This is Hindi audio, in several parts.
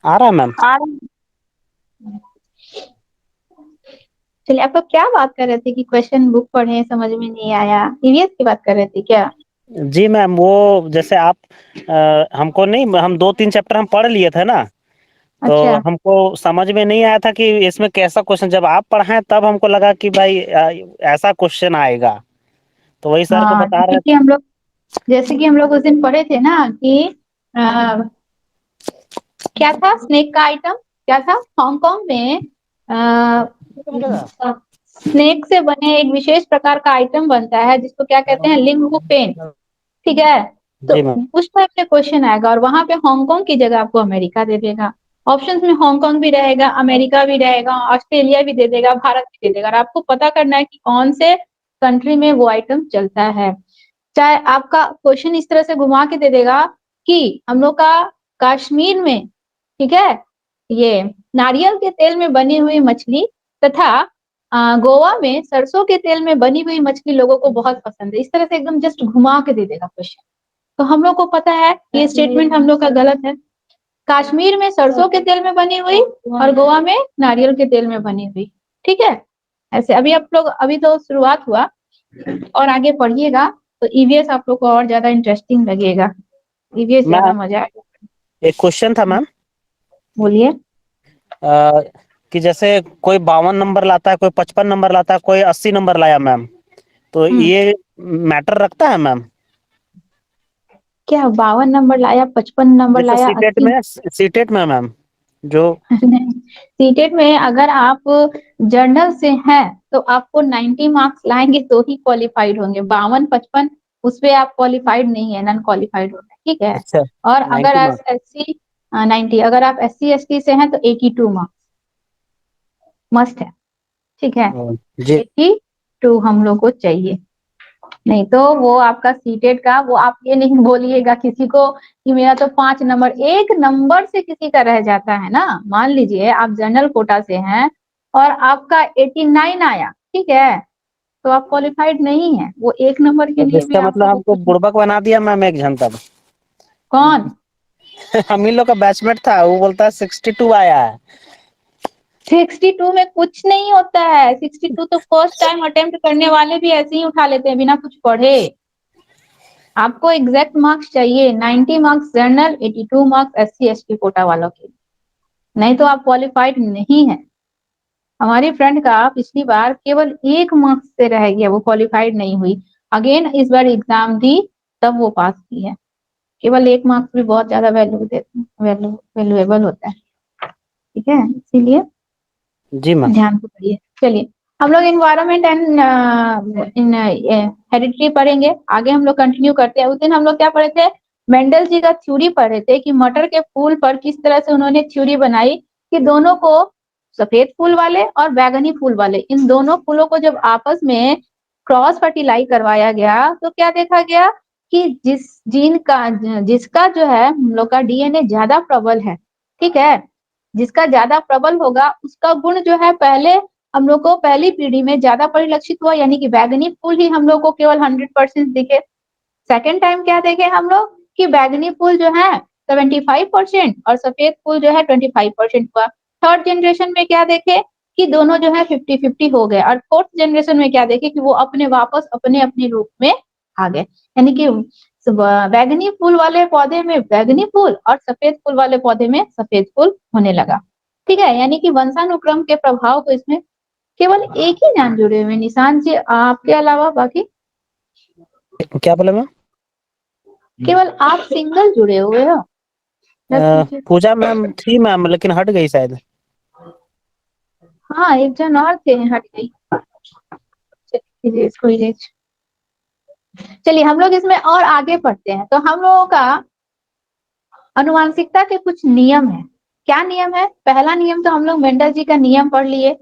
आ रहा है मैम। आ रहा है। चलिए, आप लोग क्या बात कर रहे थे कि क्वेश्चन बुक पढ़े समझ में नहीं आया, ईवीएस की बात कर रहे थे क्या? जी मैम, वो जैसे आप हमको नहीं, हम 2-3 चैप्टर हम पढ़ लिए थे ना, तो अच्छा। हमको समझ में नहीं आया था कि इसमें कैसा क्वेश्चन, जब आप पढ़ाएं तब हमको लगा कि भाई ऐसा क्वेश्चन आएगा, तो वही सर को हाँ, बता रहे थे। जैसे कि हम लोग उस दिन पढ़े थे ना कि आ, क्या था स्नेक का आइटम, क्या था हांगकांग में स्नेक से बने एक विशेष प्रकार का आइटम बनता है जिसको क्या कहते हैं, लिंगू पेन। ठीक है। तो जी मैम। उस टाइप के क्वेश्चन आएगा और वहां पे हांगकांग की जगह आपको अमेरिका दे देगा। ऑप्शंस में हांगकांग भी रहेगा, अमेरिका भी रहेगा, ऑस्ट्रेलिया भी दे देगा, भारत भी दे देगा, और आपको पता करना है कि कौन से कंट्री में वो आइटम चलता है। चाहे आपका क्वेश्चन इस तरह से घुमा के दे देगा कि हम लोग का कश्मीर में, ठीक है, ये नारियल के तेल में बनी हुई मछली तथा गोवा में सरसों के तेल में बनी हुई मछली लोगों को बहुत पसंद है, इस तरह से एकदम जस्ट घुमा के दे देगा क्वेश्चन। तो हम लोग को पता है ये स्टेटमेंट हम लोग का गलत है। कश्मीर में सरसों के तेल में बनी हुई और गोवा में नारियल के तेल में बनी हुई। ठीक है। ऐसे अभी आप लोग, अभी तो शुरुआत हुआ, और आगे पढ़िएगा तो ईवीएस आप लोग को और ज्यादा इंटरेस्टिंग लगेगा, ईवीएस ज्यादा मैम, मजा आएगा। एक क्वेश्चन था मैम, बोलिए। अ, कि जैसे कोई 52 नंबर लाता है, कोई 55 नंबर लाता है, कोई 80 नंबर लाया मैम, तो हम्म। ये मैटर रखता है मैम? क्या 52 नंबर लाया, 55 नंबर जैसे लाया, सीटेट 80? में, सीटेट में मैम, जो सीटेट में अगर आप जर्नल से हैं तो आपको 90 मार्क्स लाएंगे तो ही क्वालिफाइड होंगे, 52 55 उस पे आप क्वालिफाइड नहीं है, नॉन क्वालिफाइड होगा। ठीक है। अच्छा और अगर 90 मार्क्स। एस सी 90, अगर आप एससी एसटी से हैं तो 82 मार्क्स मस्ट है। ठीक है। जी। 82 हम लोग को चाहिए, नहीं तो वो आपका सीटेट का, वो आप ये नहीं बोलिएगा किसी को कि मेरा तो 5 नंबर, 1 नंबर से किसी का रह जाता है ना। मान लीजिए आप जनरल कोटा से हैं और आपका 89 आया, ठीक है, तो आप क्वालिफाइड नहीं है, वो 1 नंबर के तो लिए भी इसका मतलब आपको वो हमको कुछ। बुड़बक बना दिया मैम एक जन तब। कौन? हम ही लोग का बैचमेट था, वो बोलता है 62 आया है। 62 में कुछ नहीं होता है, 62 तो फर्स्ट टाइम अटेम्प्ट करने वाले भी ऐसे ही उठा लेते हैं बिना कुछ पढ़े। आपको एग्जैक्ट मार्क्स चाहिए, 90 marks general, 82 marks SC ST quota वालों के, नहीं तो आप क्वालिफाइड नहीं है। हमारी फ्रेंड का पिछली बार केवल 1 मार्क्स से रह गया, वो क्वालिफाइड नहीं हुई। अगेन इस बार एग्जाम दी, तब वो पास की है। केवल 1 मार्क्स भी बहुत ज्यादा वैल्यूएबल होता है। ठीक है, इसीलिए जी मैम। ध्यान से पढ़िए। चलिए, हम लोग इन्वायरमेंट एंड इन हेरिडिटी पढ़ेंगे, आगे हम लोग कंटिन्यू करते हैं। उस दिन हम लोग क्या पढ़े थे, मेंडल जी का थ्योरी पढ़े थे कि मटर के फूल पर किस तरह से उन्होंने थ्योरी बनाई कि दोनों को, सफेद फूल वाले और बैगनी फूल वाले, इन दोनों फूलों को जब आपस में क्रॉस फर्टिलाई करवाया गया तो क्या देखा गया कि जिसका जो है हम लोग का डीएनए ज्यादा प्रबल है, ठीक है, जिसका ज्यादा प्रबल होगा उसका गुण जो है पहले हम लोग को पहली पीढ़ी में ज्यादा परिलक्षित हुआ, यानी कि बैगनी फूल ही हम लोग को केवल 100% दिखे। सेकेंड टाइम क्या देखे हम लोग कि बैगनी फूल जो है 75% और सफेद फूल जो है 25% हुआ। थर्ड जनरेशन में क्या देखे कि दोनों जो है 50-50 हो गए, और फोर्थ जनरेशन में क्या देखे कि वो अपने वापस अपने अपने रूप में आ गए, यानी कि बैगनी फूल वाले पौधे में बैगनी फूल और सफेद फूल वाले पौधे में सफेद फूल होने लगा। ठीक है, यानी कि वंशानुक्रम के प्रभाव को इसमें केवल एक ही नाम जुड़े हुए निशान से, आपके अलावा बाकी क्या बोले मैम? केवल आप सिंगल जुड़े हुए हो। रख दीजिए। पूजा मैम थी मैम, लेकिन हट गई शायद। हाँ, एक जन और थे, हट गई। चलिए इसको इरेज। चलिए हम लोग इसमें और आगे पढ़ते हैं, तो हम लोगों का अनुवांशिकता के कुछ नियम है। क्या नियम है? पहला नियम तो हम लोग मेंडल जी का नियम पढ़ लिए।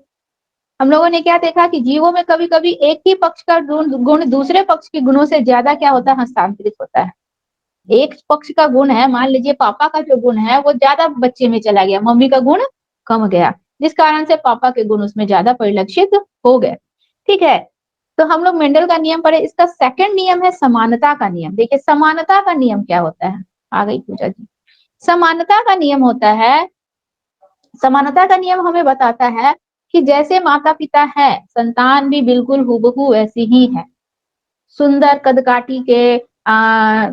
हम लोगों ने क्या देखा कि जीवों में कभी कभी एक ही पक्ष का गुण दूसरे पक्ष के गुणों से ज्यादा क्या होता है, हस्तांतरित होता है। एक पक्ष का गुण है, मान लीजिए पापा का जो गुण है वो ज्यादा बच्चे में चला गया, मम्मी का गुण कम गया, जिस कारण से पापा के गुण उसमें ज्यादा परिलक्षित हो गए। ठीक है। तो हम लोग मेंडल का नियम पढ़े। इसका सेकंड नियम है समानता का नियम। देखिए समानता का नियम क्या होता है, आ गई पूजा जी। समानता का नियम होता है समानता का नियम हमें बताता है कि जैसे माता-पिता है, संतान भी बिल्कुल हूबहू वैसी ही है। सुंदर कदकाठी के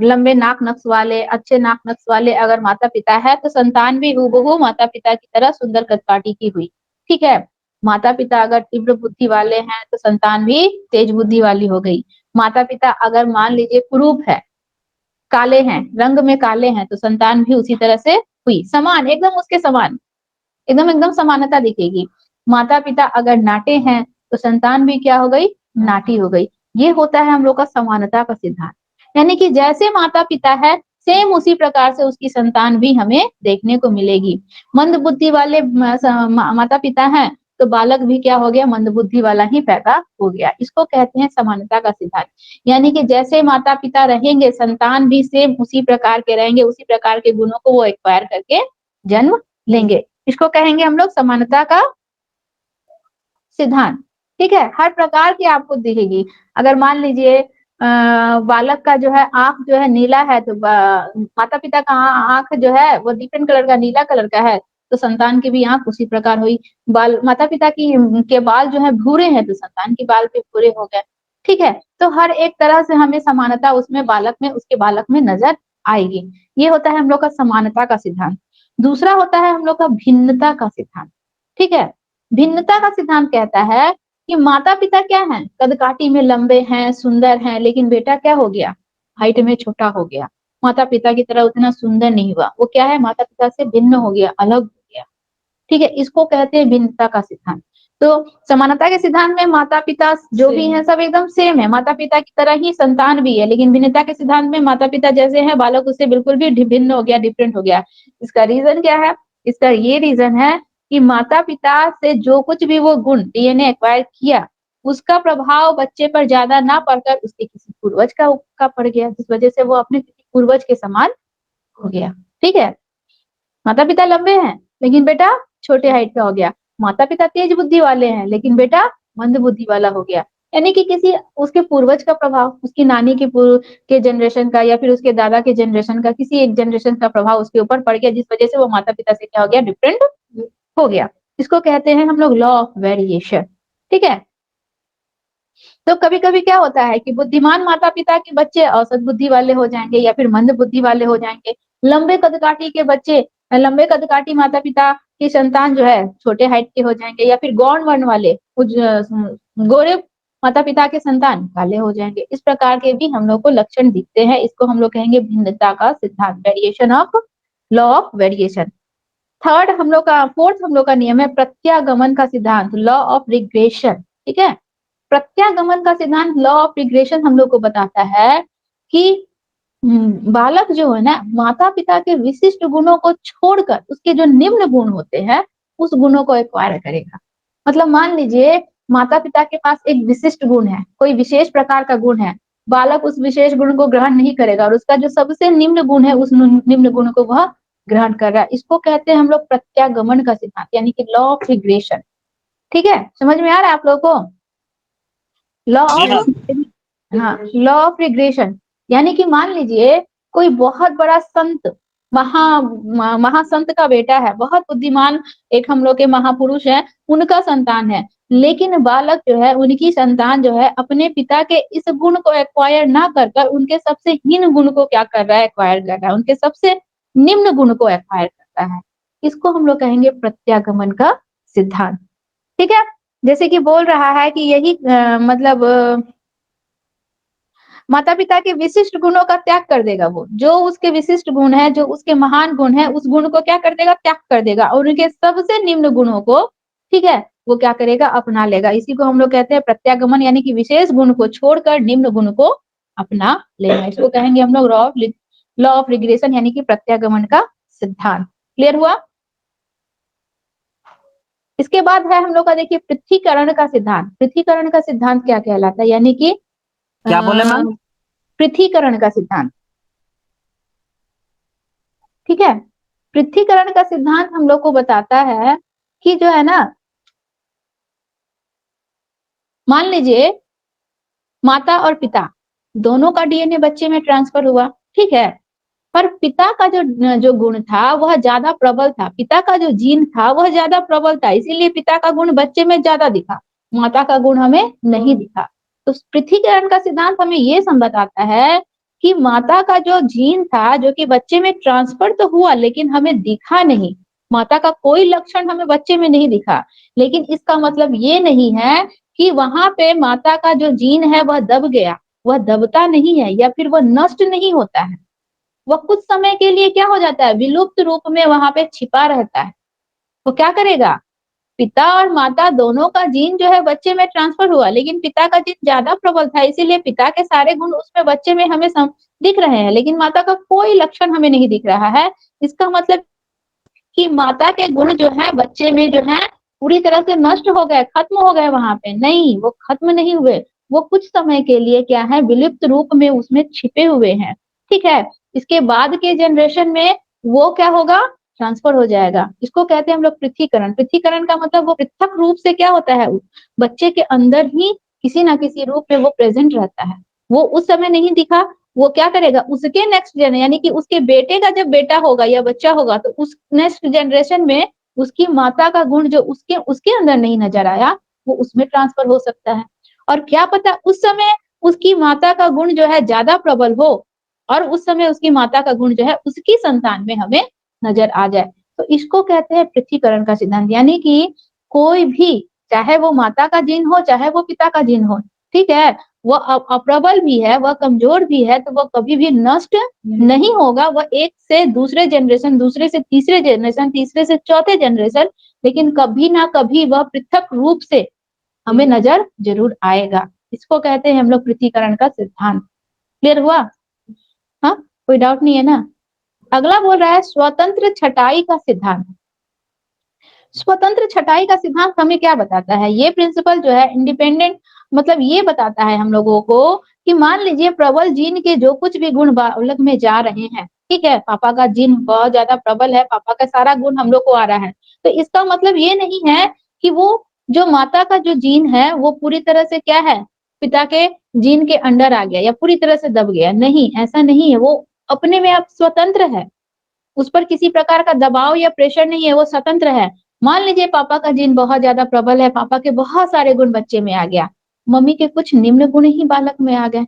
लंबे नाक नक्श वाले, अच्छे नाक नक्श वाले अगर माता-पिता है, तो संतान भी हूबहू माता-पिता की तरह सुंदर कदकाठी की हुई। ठीक है? माता-पिता अगर तीव्र बुद्धि वाले हैं, तो संतान भी तेज बुद्धि वाली हो गई। माता-पिता अगर मान लीजिए कुरूप है, काले हैं, रंग में काले हैं, तो संतान भी उसी तरह से हुई। समान, एकदम उसके समान। एकदम एकदम समानता दिखेगी। माता-पिता अगर नाटे हैं, तो संतान भी क्या हो गई? नाटी हो गई। ये होता है हम लोग का समानता का सिद्धांत। यानी कि जैसे माता-पिता है, सेम उसी प्रकार से उसकी संतान भी हमें देखने को मिलेगी। मंद बुद्धि वाले माता-पिता हैं, तो बालक भी क्या हो गया? मंद बुद्धि वाला ही पैदा हो गया। इसको कहते हैं समानता का सिद्धांत। यानी कि जैसे माता-पिता रहेंगे, संतान भी सेम उसी प्रकार के रहेंगे, उसी प्रकार के गुणों को वो एक्वायर करके जन्म लेंगे। इसको कहेंगे हम लोग समानता का सिद्धांत। ठीक है? हर प्रकार की आपको दिखेगी। अगर मान लीजिए बालक का जो है आँख जो है नीला है, तो माता-पिता का आँख जो है वो डिफरेंट कलर का नीला कलर का है, तो संतान की भी आँख उसी प्रकार हुई। माता-पिता की के बाल जो है भूरे हैं, तो संतान के बाल भी भूरे हो गए। ठीक है? तो हर एक तरह से हमें समानता उसमें बालक में उसके बालक में नज़र आएगी। ये होता है हम लोग का समानता का सिद्धांत। दूसरा होता है हम लोग का भिन्नता का सिद्धांत। ठीक है? भिन्नता का सिद्धांत कहता है कि माता-पिता क्या हैं? कदकाठी में लंबे हैं, सुंदर हैं, लेकिन बेटा क्या हो गया? हाइट में छोटा हो गया। माता-पिता की तरह उतना सुंदर नहीं हुआ। वो क्या है? माता-पिता से भिन्न हो गया, अलग हो गया। ठीक है? इसको कहते हैं भिन्नता का सिद्धांत। तो समानता के सिद्धांत में माता-पिता जो भी हैं सब एकदम सेम है। माता-पिता की तरह ही संतान भी है, लेकिन भिन्नता के सिद्धांत में माता-पिता जैसे हैं, बालक उससे बिल्कुल भी भिन्न हो गया, डिफरेंट हो गया। इसका रीज़न क्या है? इसका ये रीज़न है कि माता-पिता से जो कुछ भी वो गुण डीएनए एक्वायर किया, उसका प्रभाव बच्चे पर ज़्यादा ना पड़कर उसके किसी पूर्वज का पड़ गया, जिस वजह से वो अपने किसी पूर्वज के समान हो गया। ठीक है? माता-पिता लंबे हैं, लेकिन बेटा छोटे हाइट का हो गया। माता-पिता तेज बुद्धि वाले हैं, लेकिन बेटा मंद बुद्धि वाला हो गया। यानी कि किसी उसके पूर्वज का प्रभाव, उसकी नानी के जनरेशन का या फिर उसके दादा के जनरेशन का, किसी एक जनरेशन का प्रभाव उसके ऊपर पड़ गया, जिस वजह से वो माता-पिता से क्या हो गया? डिफरेंट हो गया। इसको कहते हैं हम लोग लॉ ऑफ वेरिएशन। ठीक है? तो कभी-कभी क्या होता है कि बुद्धिमान माता-पिता के बच्चे औसत बुद्धि वाले हो जाएँगे या फिर मंद बुद्धि वाले हो जाएँगे। लंबे कद-काठी के बच्चे लंबे कद-काठी माता-पिता की संतान जो है छोटे हाइट के हो जाएँगे या फिर गौण वर्ण वाले गोरे माता-पिता के संतान काले हो जाएँगे। इस प्रकार के भी हम लोग को लक्षण दिखते हैं। इसको हम लोग कहेंगे भिन्नता का सिद्धांत, variation of law of variation. Third हम लोग का फोर्थ हम लोग का नियम है प्रत्यागमन का सिद्धांत, लॉ ऑफ रिग्रेशन। ठीक है? प्रत्यागमन का सिद्धांत लॉ ऑफ रिग्रेशन हम लोग को बताता है कि बालक जो है ना माता-पिता के विशिष्ट गुणों को छोड़कर उसके जो निम्न गुण होते हैं, उस गुणों को एक्वायर करेगा। मतलब मान लीजिए माता-पिता के पास एक विशिष्ट गुण है, कोई विशेष प्रकार का गुण है, बालक उस विशेष गुण को ग्रहण नहीं करेगा और उसका जो सबसे निम्न गुण है, उस निम्न गुण को वह ग्रहण कर रहा है। इसको कहते हैं हम लोग प्रत्यागमन का सिद्धांत यानी कि लॉ ऑफ रिग्रेशन। ठीक है? समझ में आ रहा है आप लोगों को? लॉ जी हाँ। ऑफ हाँ, लॉ ऑफ रिग्रेशन यानी कि मान लीजिए कोई बहुत बड़ा संत महासंत का बेटा है, बहुत बुद्धिमान एक हम लोग के महापुरुष हैं, उनका संतान है। लेकिन बालक जो है, उनकी संतान जो है, अपने पिता के इस गुण को एक्वायर ना कर उनके सबसे हीन गुण को क्या कर रहा है? एक्वायर कर रहा है। उनके सबसे निम्न गुण को एक्वायर करता है। इसको हम लोग कहेंगे प्रत्यागमन का सिद्धांत। ठीक है? जैसे कि बोल रहा है कि यही मतलब माता-पिता के विशिष्ट गुणों का त्याग कर देगा वो। जो उसके विशिष्ट गुण है, जो उसके महान गुण है, उस गुण को क्या कर देगा? त्याग कर देगा और उनके सबसे निम्न गुणों को, ठीक है? वो क्या करेगा? अपना लेगा। इसी को हम लोग कहते हैं प्रत्यागमन यानी कि विशेष गुण को छोड़कर निम्न गुण को अपना लेना। इसको कहेंगे हम लोग लॉ ऑफ रिग्रेशन यानी कि प्रत्यागमन का सिद्धांत। क्लियर हुआ? इसके बाद है हम लोग का देखिए पृथ्वीकरण का सिद्धांत। पृथ्वीकरण का सिद्धांत क्या कहलाता है? यानी कि क्या बोले मैम? पृथ्वीकरण का सिद्धांत। ठीक है? पृथ्वीकरण का सिद्धांत हम लोग को बताता है कि जो है ना मान लीजिए माता और पिता दोनों का डीएनए बच्चे में ट्रांसफर हुआ, ठीक है? पर पिता का जो गुण था वह ज्यादा प्रबल था, पिता का जो जीन था वह ज्यादा प्रबल था, इसीलिए पिता का गुण बच्चे में ज्यादा दिखा, माता का गुण हमें नहीं दिखा। तो पृथ्वीकरण का सिद्धांत हमें ये बताता है कि माता का जो जीन था जो कि बच्चे में ट्रांसफर तो हुआ लेकिन हमें दिखा नहीं, माता का कोई लक्षण हमें बच्चे में नहीं दिखा, लेकिन इसका मतलब ये नहीं है कि वहां पे माता का जो जीन है वह दब गया, वह दबता नहीं है या फिर वह नष्ट नहीं होता है, वह कुछ समय के लिए क्या हो जाता है, विलुप्त रूप में वहां पे छिपा रहता है। वो क्या करेगा, पिता और माता दोनों का जीन जो है बच्चे में ट्रांसफर हुआ, लेकिन पिता का जीन ज्यादा प्रबल था, इसीलिए पिता के सारे गुण उसमें बच्चे में हमें दिख रहे हैं, लेकिन माता का कोई लक्षण हमें नहीं दिख रहा है। इसका मतलब कि माता के गुण जो है बच्चे में जो है पूरी तरह से नष्ट हो गए, खत्म हो गए, वहां पे नहीं, वो खत्म नहीं हुए, वो कुछ समय के लिए क्या है, विलुप्त रूप में उसमें छिपे हुए हैं। ठीक है, इसके बाद के जनरेशन में वो क्या होगा, ट्रांसफर हो जाएगा। इसको कहते हैं हम लोग पृथ्वीकरण। पृथ्वीकरण का मतलब वो पृथक रूप से क्या होता है, बच्चे के अंदर ही किसी ना किसी रूप में वो प्रेजेंट रहता है, वो उस समय नहीं दिखा, वो क्या करेगा, उसके नेक्स्ट जनरेशन यानी कि उसके बेटे का जब बेटा होगा या बच्चा होगा तो उस नेक्स्ट जनरेशन में उसकी माता का गुण जो उसके उसके अंदर नहीं नजर आया वो उसमें ट्रांसफर हो सकता है। और क्या पता उस समय उसकी माता का गुण जो है ज्यादा प्रबल हो और उस समय उसकी माता का गुण जो है उसकी संतान में हमें नजर आ जाए। तो इसको कहते हैं पृथ्वीकरण का सिद्धांत, यानी कि कोई भी, चाहे वो माता का जीन हो चाहे वो पिता का जीन हो, ठीक है, वह अप्रबल भी है, वह कमजोर भी है, तो वह कभी भी नष्ट नहीं होगा, वह एक से दूसरे जनरेशन, दूसरे से तीसरे जनरेशन, तीसरे से चौथे जनरेशन, लेकिन कभी ना कभी वह पृथक रूप से हमें नजर जरूर आएगा। इसको कहते हैं हम लोग पृथ्वीकरण का सिद्धांत। क्लियर हुआ? हाँ, कोई डाउट नहीं है ना? अगला बोल रहा है स्वतंत्र छटाई का सिद्धांत। स्वतंत्र छटाई का सिद्धांत हमें क्या बताता है, ये प्रिंसिपल जो है इंडिपेंडेंट, मतलब ये बताता है हम लोगों को कि मान लीजिए प्रबल जीन के जो कुछ भी गुण बालक में जा रहे हैं, ठीक है, पापा का जीन बहुत ज्यादा प्रबल है, पापा का सारा गुण हम लोग को आ रहा है, तो इसका मतलब ये नहीं है कि वो जो माता का जो जीन है वो पूरी तरह से क्या है, पिता के जीन के अंडर आ गया या पूरी तरह से दब गया, नहीं, ऐसा नहीं है, वो अपने में अब स्वतंत्र है, उस पर किसी प्रकार का दबाव या प्रेशर नहीं है, वो स्वतंत्र है। मान लीजिए पापा का जीन बहुत ज्यादा प्रबल है, पापा के बहुत सारे गुण बच्चे में आ गया, मम्मी के कुछ निम्न गुण ही बालक में आ गए,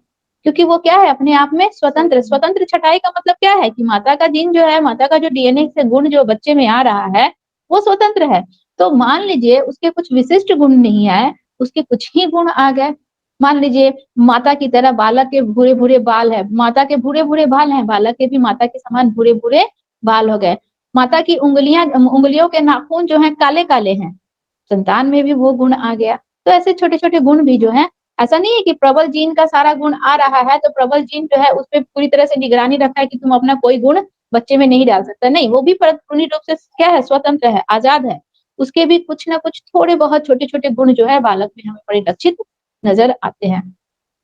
क्योंकि वो क्या है, अपने आप में स्वतंत्र। स्वतंत्र छटाई का मतलब क्या है कि माता का जीन जो है, माता का जो डीएनए से गुण जो बच्चे में आ रहा है वो स्वतंत्र है। तो मान लीजिए उसके कुछ विशिष्ट गुण नहीं आए, उसके कुछ ही गुण आ गए। मान लीजिए माता की तरह बालक के भूरे भूरे बाल है, माता के भूरे भूरे बाल हैं, बालक के भी माता के समान भूरे भूरे बाल हो गए। माता की उंगलियों के नाखून जो हैं काले काले हैं, संतान में भी वो गुण आ गया। तो ऐसे छोटे छोटे गुण भी जो है, ऐसा नहीं है कि प्रबल जीन का सारा गुण आ रहा है तो प्रबल जीन जो है उस पर पूरी तरह से निगरानी रखा है कि तुम अपना कोई गुण बच्चे में नहीं डाल सकता, नहीं, वो भी पूर्ण रूप से क्या है, स्वतंत्र है, आजाद है, उसके भी कुछ ना कुछ थोड़े बहुत छोटे छोटे गुण जो है बालक में हमें परिलक्षित नजर आते हैं।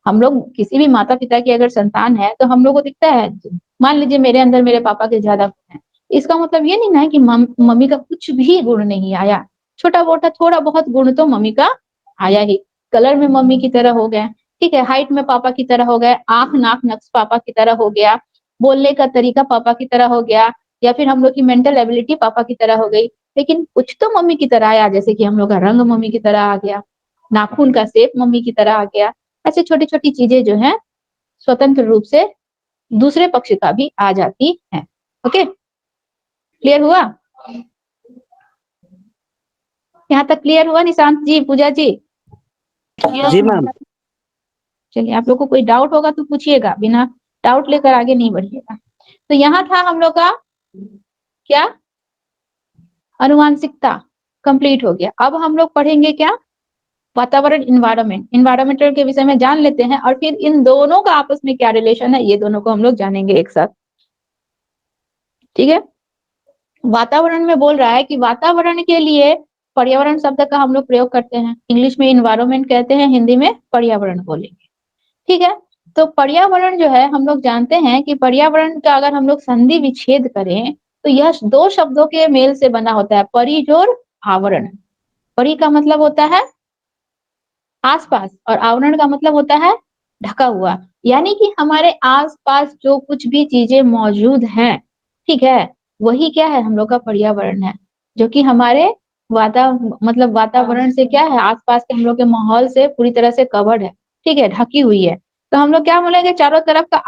हम लोग किसी भी माता पिता की अगर संतान है तो हम लोग को दिखता है, मान लीजिए मेरे अंदर मेरे पापा के ज्यादा गुण है, इसका मतलब ये नहीं ना है कि मम्मी का कुछ भी गुण नहीं आया, छोटा मोटा थोड़ा बहुत गुण तो मम्मी का आया ही। कलर में मम्मी की तरह हो गए, ठीक है, हाइट में पापा की तरह हो गए, आंख नाक नक्श पापा की तरह हो गया, बोलने का तरीका पापा की तरह हो गया, या फिर हम लोग की मेंटल एबिलिटी पापा की तरह हो गई, लेकिन कुछ तो मम्मी की तरह आया, जैसे कि हम लोग का रंग मम्मी की तरह आ गया, नाखून का शेप मम्मी की तरह आ गया। ऐसे छोटी छोटी चीजें जो है स्वतंत्र रूप से दूसरे पक्ष का भी आ जाती है। ओके, क्लियर हुआ? यहाँ तक क्लियर हुआ निशांत जी, पूजा जी? जी मैम। चलिए, आप लोग को कोई डाउट होगा तो पूछिएगा, बिना डाउट लेकर आगे नहीं बढ़िएगा। तो यहाँ था हम लोग का क्या, अनुवांशिकता कंप्लीट हो गया। अब हम लोग पढ़ेंगे क्या, वातावरण, इन्वायरमेंट। इन्वायरमेंटल के विषय में जान लेते हैं और फिर इन दोनों का आपस में क्या रिलेशन है ये दोनों को हम लोग जानेंगे एक साथ, ठीक है। वातावरण में बोल रहा है कि वातावरण के लिए पर्यावरण शब्द का हम लोग प्रयोग करते हैं, इंग्लिश में इन्वायरमेंट कहते हैं, हिंदी में पर्यावरण बोलेंगे, ठीक है। तो पर्यावरण जो है हम लोग जानते हैं कि पर्यावरण का अगर हम लोग संधि विच्छेद करें तो यह दो शब्दों के मेल से बना होता है, परिजोर आवरण। परि का मतलब होता है आसपास और आवरण का मतलब होता है ढका हुआ, यानी कि हमारे आस-पास जो कुछ भी चीज़ें मौजूद हैं, ठीक है? वही क्या है हम लोग का पर्यावरण है, जो कि हमारे मतलब वातावरण से क्या है आस-पास के हम लोग के माहौल से पूरी तरह से कवर्ड है, ठीक है? ढकी हुई है। तो हम लोग क्या बोलेंगे चारों तरफ का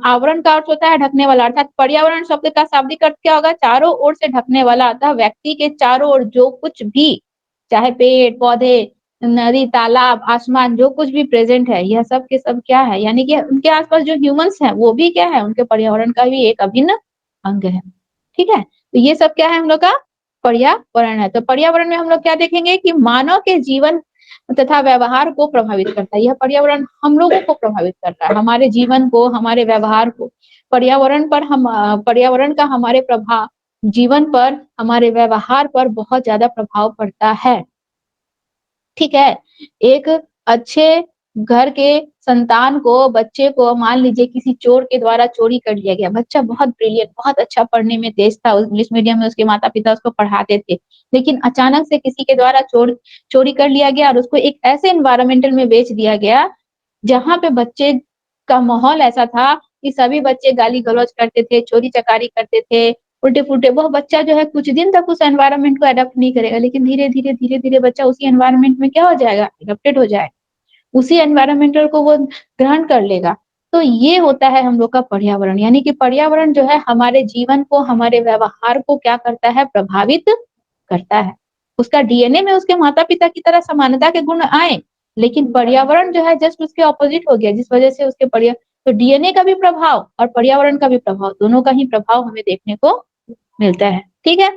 आवरण का अर्थ होता है ढकने वाला अर्थात पर्यावरण शब्द का शाब्दिक अर्थ क्या होगा? चारों ओर से ढकने वाला अतः व्यक्ति के चारों ओर जो कुछ भी, चाहे पेड़-पौधे, नदी, तालाब, आसमान जो कुछ भी प्रेज़ेंट है, यह सब के सब क्या है? यानी कि उनके आस-पास जो ह्यूमन्स हैं, वो भी क्या है? उनके पर्यावरण का भी एक अभिन्न अंग है। ठीक है? तो ये सब क्या है हम लोग का पर्यावरण है। तो पर्यावरण में हम लोग क्या देखेंगे कि मानव के जीवन तथा व्यवहार को प्रभावित करता है। यह पर्यावरण हम लोगों को प्रभावित करता है, हमारे जीवन को, हमारे व्यवहार को। पर्यावरण का हमारे जीवन पर, हमारे व्यवहार पर बहुत ज़्यादा प्रभाव पड़ता है। ठीक है? एक अच्छे घर के संतान को, बच्चे को मान लीजिए किसी चोर के द्वारा चोरी कर लिया गया। बच्चा बहुत ब्रिलियंट, बहुत अच्छा पढ़ने में तेज़ था, इंग्लिश मीडियम में उसके माता-पिता उसको पढ़ाते थे। लेकिन अचानक से किसी के द्वारा चोरी कर लिया गया और उसको एक ऐसे एनवायरनमेंटल में बेच दिया गया, जहाँ पे बच्चे का माहौल ऐसा था कि सभी बच्चे गाली-गलौज करते थे, चोरी-चकारी करते थे, उल्टे-पुल्टे वह बच्चा जो है कुछ दिन तक उस एनवायरनमेंट को एडॉप्ट नहीं करेगा, लेकिन धीरे-धीरे, धीरे-धीरे बच्चा उसी एनवायरनमेंट में क्या हो जाएगा? एडॉप्टेड हो जाएगा। उसी एनवायरनमेंटल को वो ग्रहण कर लेगा। तो ये होता है हम लोग का पर्यावरण, यानी कि पर्यावरण जो है हमारे जीवन को, हमारे व्यवहार को क्या करता है? प्रभावित करता है। उसका डीएनए में उसके माता-पिता की तरह समानता के गुण आए, लेकिन पर्यावरण जो है जस्ट उसके अपोज़िट हो गया, जिस वजह से उसके तो डीएनए का भी प्रभाव और पर्यावरण का भी प्रभाव, दोनों का ही प्रभाव हमें देखने को मिलता है। ठीक है?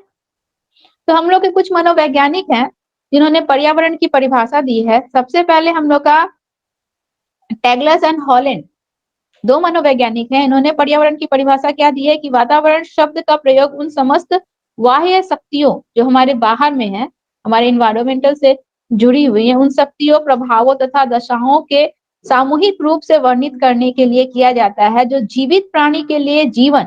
तो हम लोग के कुछ मनोवैज्ञानिक हैं, जिन्होंने पर्यावरण की परिभाषा दी है। सबसे पहले हम लोग का टैगलस एंड हॉलैंड 2 मनोवैज्ञानिक हैं। इन्होंने पर्यावरण की परिभाषा क्या दी है कि वातावरण शब्द का प्रयोग उन समस्त बाह्य शक्तियों जो हमारे बाहर में है, हमारे एनवायरमेंटल से जुड़ी हुई हैं, उन शक्तियों, प्रभावों तथा दशाओं के सामूहिक रूप से वर्णित करने के लिए किया जाता है, जो जीवित प्राणी के लिए जीवन,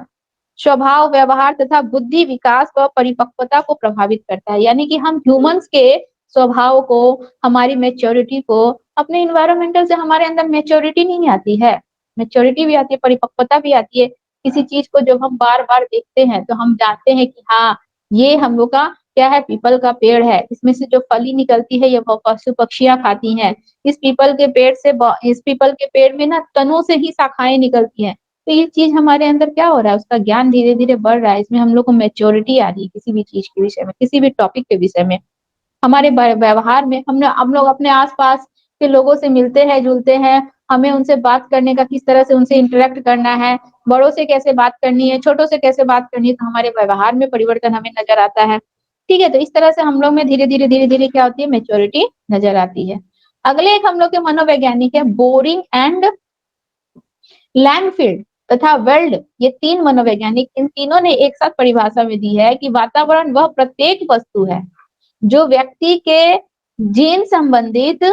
स्वभाव, व्यवहार तथा बुद्धि विकास व परिपक्वता को प्रभावित करता है। यानी कि हम ह्यूमन्स के स्वभाव को, हमारी मैच्योरिटी को, अपने एनवायरमेंटल से हमारे अंदर मैच्योरिटी नहीं आती है। मैच्योरिटी भी आती है, परिपक्वता भी आती है। किसी चीज़ को जब हम बार-बार देखते हैं, तो हम जानते हैं कि हाँ, ये हम लोग का क्या है पीपल का पेड़ है। इसमें से जो फली निकलती है, ये पशु-पक्षियाँ खाती हैं। इस पीपल के पेड़ में ना तनों से ही शाखाएँ निकलती हैं। तो ये चीज़ हमारे अंदर क्या हो रहा है, उसका ज्ञान धीरे-धीरे बढ़ रहा है। इसमें हम लोग को मैच्योरिटी आ रही है किसी भी चीज़ के विषय में, किसी भी टॉपिक के विषय में। हमारे व्यवहार में हम लोग अपने आस-पास के लोगों से मिलते हैं, जुलते हैं, हमें उनसे बात करने का किस तरह से उनसे इंटरैक्ट करना है, बड़ों से कैसे बात करनी है, छोटों से कैसे बात करनी है, तो हमारे व्यवहार में परिवर्तन हमें नज़र आता है। ठीक है? तो इस तरह से हम लोग में धीरे-धीरे क्या होती है मैच्योरिटी नज़र आती है। अगले एक हम लोग के मनोवैज्ञानिक है बोरिंग एंड लैंगफील्ड तथा वेल्ड, ये 3 मनोवैज्ञानिक इन तीनों ने एक साथ परिभाषा में दी है कि वातावरण वह प्रत्येक वस्तु है जो व्यक्ति के जीन संबंधित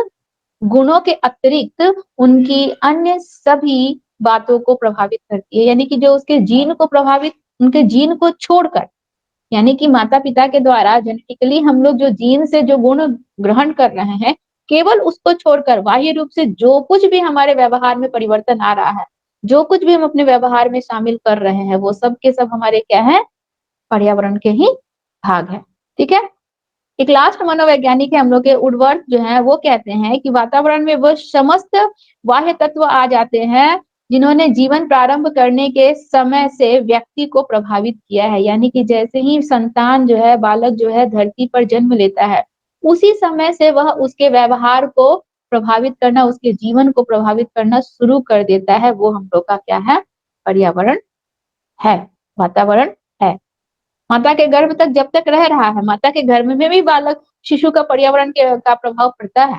गुणों के अतिरिक्त उनकी अन्य सभी बातों को प्रभावित करती है। यानी कि जो उसके जीन को उनके जीन को छोड़कर, यानी कि माता-पिता के द्वारा जेनेटिकली हम लोग जो जीन से जो गुण ग्रहण कर रहे हैं, केवल उसको छोड़कर बाह्य रूप से जो कुछ भी हमारे व्यवहार में परिवर्तन आ रहा है, जो कुछ भी हम अपने व्यवहार में शामिल कर रहे हैं, वो सब के सब हमारे क्या हैं? पर्यावरण के ही भाग हैं। ठीक है? एक लास्ट मनोवैज्ञानिक है हम लोग के वुडवर्थ जो है वो कहते हैं कि वातावरण में वो समस्त बाह्य तत्व आ जाते हैं जिन्होंने जीवन प्रारंभ करने के समय से व्यक्ति को प्रभावित किया है। यानी कि जैसे ही संतान जो है बालक जो है धरती पर जन्म लेता है, उसी समय से वह उसके व्यवहार को प्रभावित करना, उसके जीवन को प्रभावित करना शुरू कर देता है। वो हम लोग का क्या है? पर्यावरण है, वातावरण है। माता के गर्भ तक जब तक रह रहा है, माता के गर्भ में भी बालक शिशु का पर्यावरण का प्रभाव पड़ता है।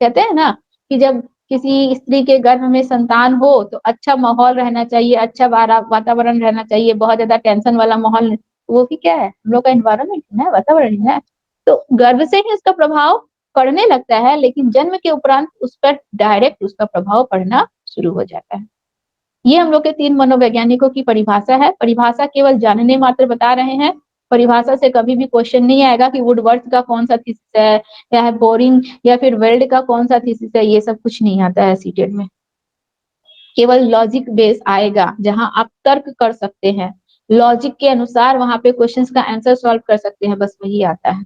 कहते हैं ना कि जब किसी स्त्री के गर्भ में संतान हो तो अच्छा माहौल रहना चाहिए, अच्छा वातावरण रहना चाहिए, बहुत ज़्यादा टेंशन वाला माहौल नहीं, वो भी क्या है? हम लोग का एनवायरनमेंट है, वातावरण ही है। तो गर्भ से ही उसका प्रभाव पड़ने लगता है, लेकिन जन्म के उपरांत उस पर डायरेक्ट उसका प्रभाव पड़ना शुरू हो जाता है। ये हम लोग के 3 मनोवैज्ञानिकों की परिभाषा है। परिभाषा केवल जानने मात्र बता रहे हैं। परिभाषा से कभी भी क्वेश्चन नहीं आएगा कि वुडवर्थ का कौन-सा थीसिस है या बोरिंग या फिर वेल्ड का कौन-सा थीसिस है, ये सब कुछ नहीं आता है सीटेट में। केवल लॉजिक बेस आएगा, जहाँ आप तर्क कर सकते हैं, लॉजिक के अनुसार वहाँ पे क्वेश्चंस का आंसर सॉल्व कर सकते हैं, बस वही आता है।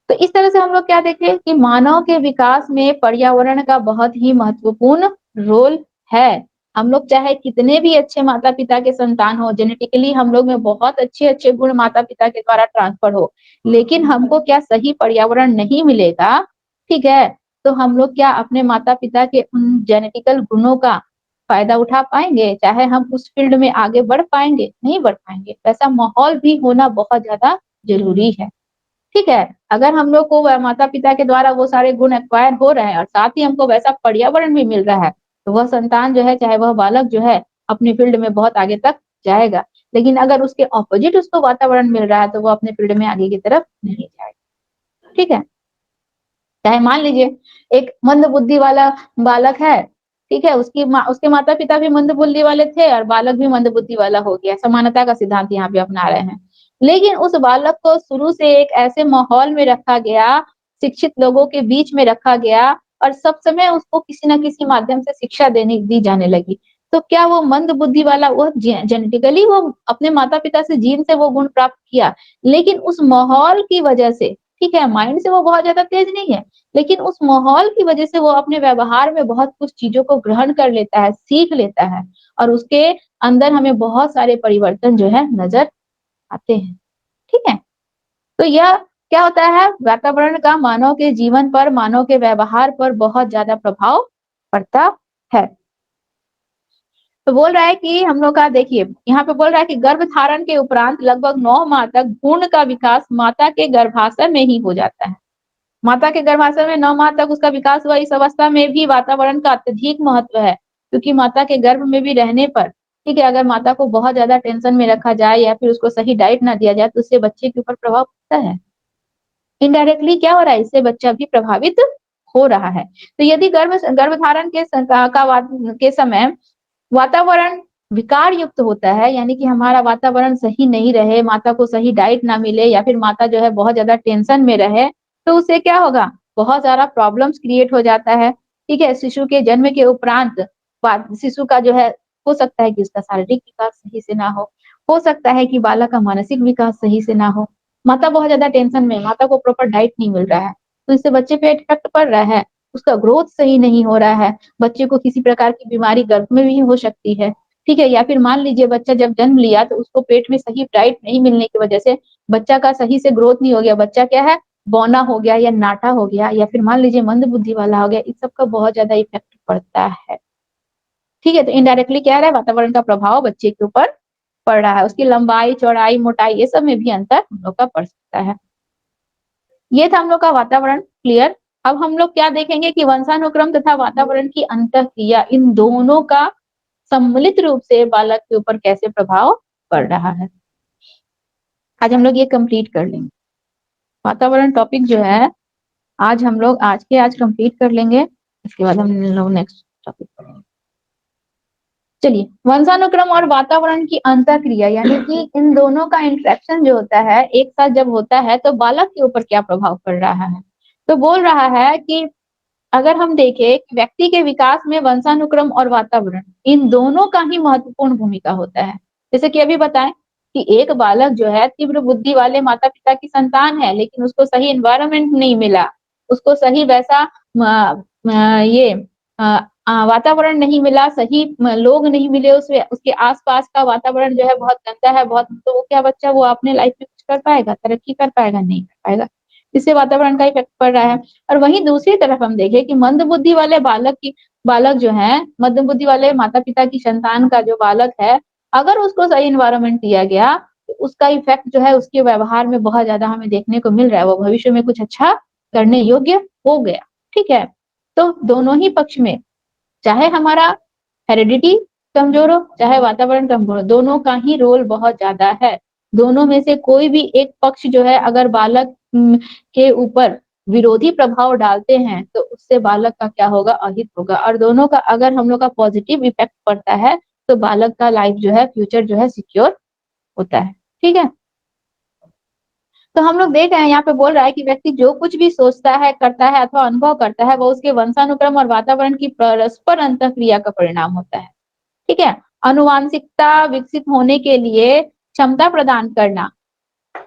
तो इस तरह से हम लोग क्या देखें कि मानव के विकास में पर्यावरण का बहुत ही महत्वपूर्ण रोल है। हम लोग चाहे कितने भी अच्छे माता-पिता के संतान हो, जेनेटिकली हम लोग में बहुत अच्छे-अच्छे गुण माता-पिता के द्वारा ट्रांसफर हो, लेकिन हमको क्या सही पर्यावरण नहीं मिलेगा, ठीक है? तो हम लोग क्या अपने माता-पिता के उन जेनेटिकल गुणों का फ़ायदा उठा पाएँगे? चाहे हम उस फ़ील्ड में आगे बढ़ पाएँगे? नहीं बढ़ पाएँगे। वैसा माहौल भी होना बहुत ज़्यादा ज़रूरी है। ठीक है, अगर हम लोग को माता-पिता के द्वारा वो सारे गुण एक्वायर हो रहे हैं और साथ ही हमको वैसा पर्यावरण भी मिल रहा है, तो वह संतान जो है, चाहे वह बालक जो है, अपनी फील्ड में बहुत आगे तक जाएगा। लेकिन अगर उसके ऑपोजिट उसको वातावरण मिल रहा है, तो वो अपने फील्ड में आगे की तरफ नहीं जाएगा। ठीक है? चाहे मान लीजिए एक मंद बुद्धि वाला बालक है, ठीक है? उसके माता-पिता भी मंद बुद्धि वाले थे और बालक भी मंद बुद्धि वाला हो गया, समानता का सिद्धांत यहाँ पे अपना रहे हैं। लेकिन उस बालक को शुरू से एक ऐसे माहौल में रखा गया, शिक्षित लोगों के बीच में रखा गया और सब समय उसको किसी न किसी माध्यम से शिक्षा देने दी जाने लगी। तो क्या वो मंद बुद्धि वाला वो जेनेटिकली वो अपने माता-पिता से जीन से वो गुण प्राप्त किया, लेकिन उस माहौल की वजह से, ठीक है, माइंड से वो बहुत ज़्यादा तेज नहीं है, लेकिन उस माहौल की वजह से वो अपने व्यवहार में बहुत कुछ चीज़ों को ग्रहण कर लेता है, सीख लेता है और उसके अंदर हमें बहुत सारे परिवर्तन जो है नज़र आते हैं, ठीक है? तो यह क्या होता है वातावरण का मानव के जीवन पर, मानव के व्यवहार पर बहुत ज़्यादा प्रभाव पड़ता है। तो बोल रहा है कि हम लोग का देखिए, यहाँ पे बोल रहा है कि गर्भधारण के उपरांत लगभग 9 माह तक भ्रूण का विकास माता के गर्भाशय में ही हो जाता है। माता के गर्भाशय में 9 माह तक उसका विकास हुआ, इस अवस्था में भी वातावरण का अत्यधिक महत्व है, क्योंकि माता के गर्भ में भी रहने पर, ठीक है, अगर माता को बहुत ज़्यादा टेंशन में रखा जाए या फिर उसको सही डाइट ना दिया जाए, तो उससे बच्चे के ऊपर प्रभाव पड़ता है। इनडायरेक्टली क्या हो रहा है, इससे बच्चा भी प्रभावित हो रहा है। तो यदि गर्भधारण के स का वात के समय वातावरण विकार युक्त होता है, यानी कि हमारा वातावरण सही नहीं रहे, माता को सही डाइट ना मिले या फिर माता जो है बहुत ज़्यादा टेंशन में रहे, तो उससे क्या होगा? बहुत ज़्यादा प्रॉब्लम्स क्रिएट हो जाता है, ठीक है? शिशु के जन्म के उपरांत शिशु का जो है हो सकता है कि उसका शारीरिक विकास सही से ना हो सकता है कि बालक का मानसिक विकास सही से ना हो। माता बहुत ज़्यादा टेंशन में है, माता को प्रॉपर डाइट नहीं मिल रहा है, तो इससे बच्चे पे इफ़ेक्ट पड़ रहा है, उसका ग्रोथ सही नहीं हो रहा है, बच्चे को किसी प्रकार की बीमारी गर्भ में भी हो सकती है, ठीक है? या फिर मान लीजिए बच्चा जब जन्म लिया तो उसको पेट में सही डाइट नहीं मिलने की वजह से बच्चा का सही से ग्रोथ नहीं हो गया, बच्चा क्या है बौना हो गया या नाटा हो गया या फिर मान लीजिए मंद बुद्धि वाला हो गया, इस सब का बहुत ज़्यादा इफ़ेक्ट पड़ता है, ठीक है? तो इनडायरेक्टली क्या रहा है वातावरण का प्रभाव बच्चे के ऊपर पड़ रहा है, उसकी लंबाई, चौड़ाई, मोटाई ये सब में भी अंतर हम लोग का पड़ सकता है। ये था हम लोग का वातावरण क्लियर। अब हम लोग क्या देखेंगे कि वंशानुक्रम तथा वातावरण की अंतःक्रिया इन दोनों का सम्मिलित रूप से बालक के ऊपर कैसे प्रभाव पड़ रहा है। आज हम लोग ये कंप्लीट कर लेंगे। वातावरण टॉपिक जो है आज हम लोग आज कंप्लीट कर लेंगे, इसके बाद हम लोग नेक्स्ट टॉपिक पढ़ेंगे। चलिए, वंशानुक्रम और वातावरण की अंतःक्रिया यानी कि इन दोनों का इंटरेक्शन जो होता है, एक साथ जब होता है तो बालक के ऊपर क्या प्रभाव पड़ रहा है। तो बोल रहा है कि अगर हम देखें कि व्यक्ति के विकास में वंशानुक्रम और वातावरण इन दोनों का ही महत्वपूर्ण भूमिका होता है। जैसे कि अभी बताएं कि एक बालक जो है तीव्र बुद्धि वाले माता-पिता की संतान है, लेकिन उसको सही एनवायरनमेंट नहीं मिला, उसको सही वैसा ये वातावरण नहीं मिला, सही लोग नहीं मिले, उसके आस-पास का वातावरण जो है बहुत गंदा है, बहुत तो वो क्या बच्चा वो अपने लाइफ में कुछ कर पाएगा, तरक्की कर पाएगा? नहीं कर पाएगा। इससे वातावरण का इफेक्ट पड़ रहा है। और वहीं दूसरी तरफ हम देखें कि मंद बुद्धि वाले बालक जो है, मंद बुद्धि वाले माता-पिता की संतान का जो बालक है, अगर उसको सही एनवायरनमेंट दिया गया, तो उसका इफेक्ट जो है उसके व्यवहार में बहुत ज़्यादा हमें देखने को मिल रहा है, वो भविष्य में कुछ अच्छा करने योग्य हो गया, ठीक है? तो दोनों ही पक्ष में चाहे हमारा हेरिडिटी कमज़ोर हो, चाहे वातावरण कमज़ोर हो, दोनों का ही रोल बहुत ज़्यादा है। दोनों में से कोई भी एक पक्ष जो है अगर बालक के ऊपर विरोधी प्रभाव डालते हैं, तो उससे बालक का क्या होगा? अहित होगा और दोनों का अगर हम लोग का पॉजिटिव इफ़ेक्ट पड़ता है, तो बालक का लाइफ जो है फ्यूचर जो है सिक्योर होता है। ठीक है? तो हम लोग देख रहे हैं यहाँ पे बोल रहा है कि व्यक्ति जो कुछ भी सोचता है, करता है अथवा अनुभव करता है वो उसके वंशानुक्रम और वातावरण की परस्पर अंतःक्रिया का परिणाम होता है। ठीक है। आनुवांशिकता विकसित होने के लिए क्षमता प्रदान करना,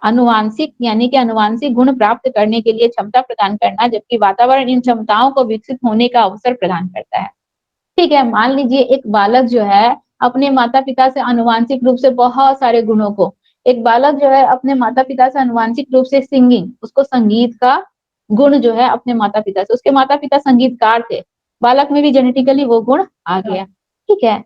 आनुवांशिक यानी कि आनुवांशिक गुण प्राप्त करने के लिए क्षमता प्रदान करना, जबकि वातावरण इन क्षमताओं को विकसित होने का अवसर प्रदान करता है। ठीक है। मान लीजिए एक बालक जो है अपने माता पिता से आनुवांशिक रूप से बहुत सारे गुणों को, एक बालक जो है अपने माता पिता से आनुवांशिक रूप से सिंगिंग, उसको संगीत का गुण जो है अपने माता पिता से, उसके माता पिता संगीतकार थे, बालक में भी जेनेटिकली वो गुण आ गया। ठीक है।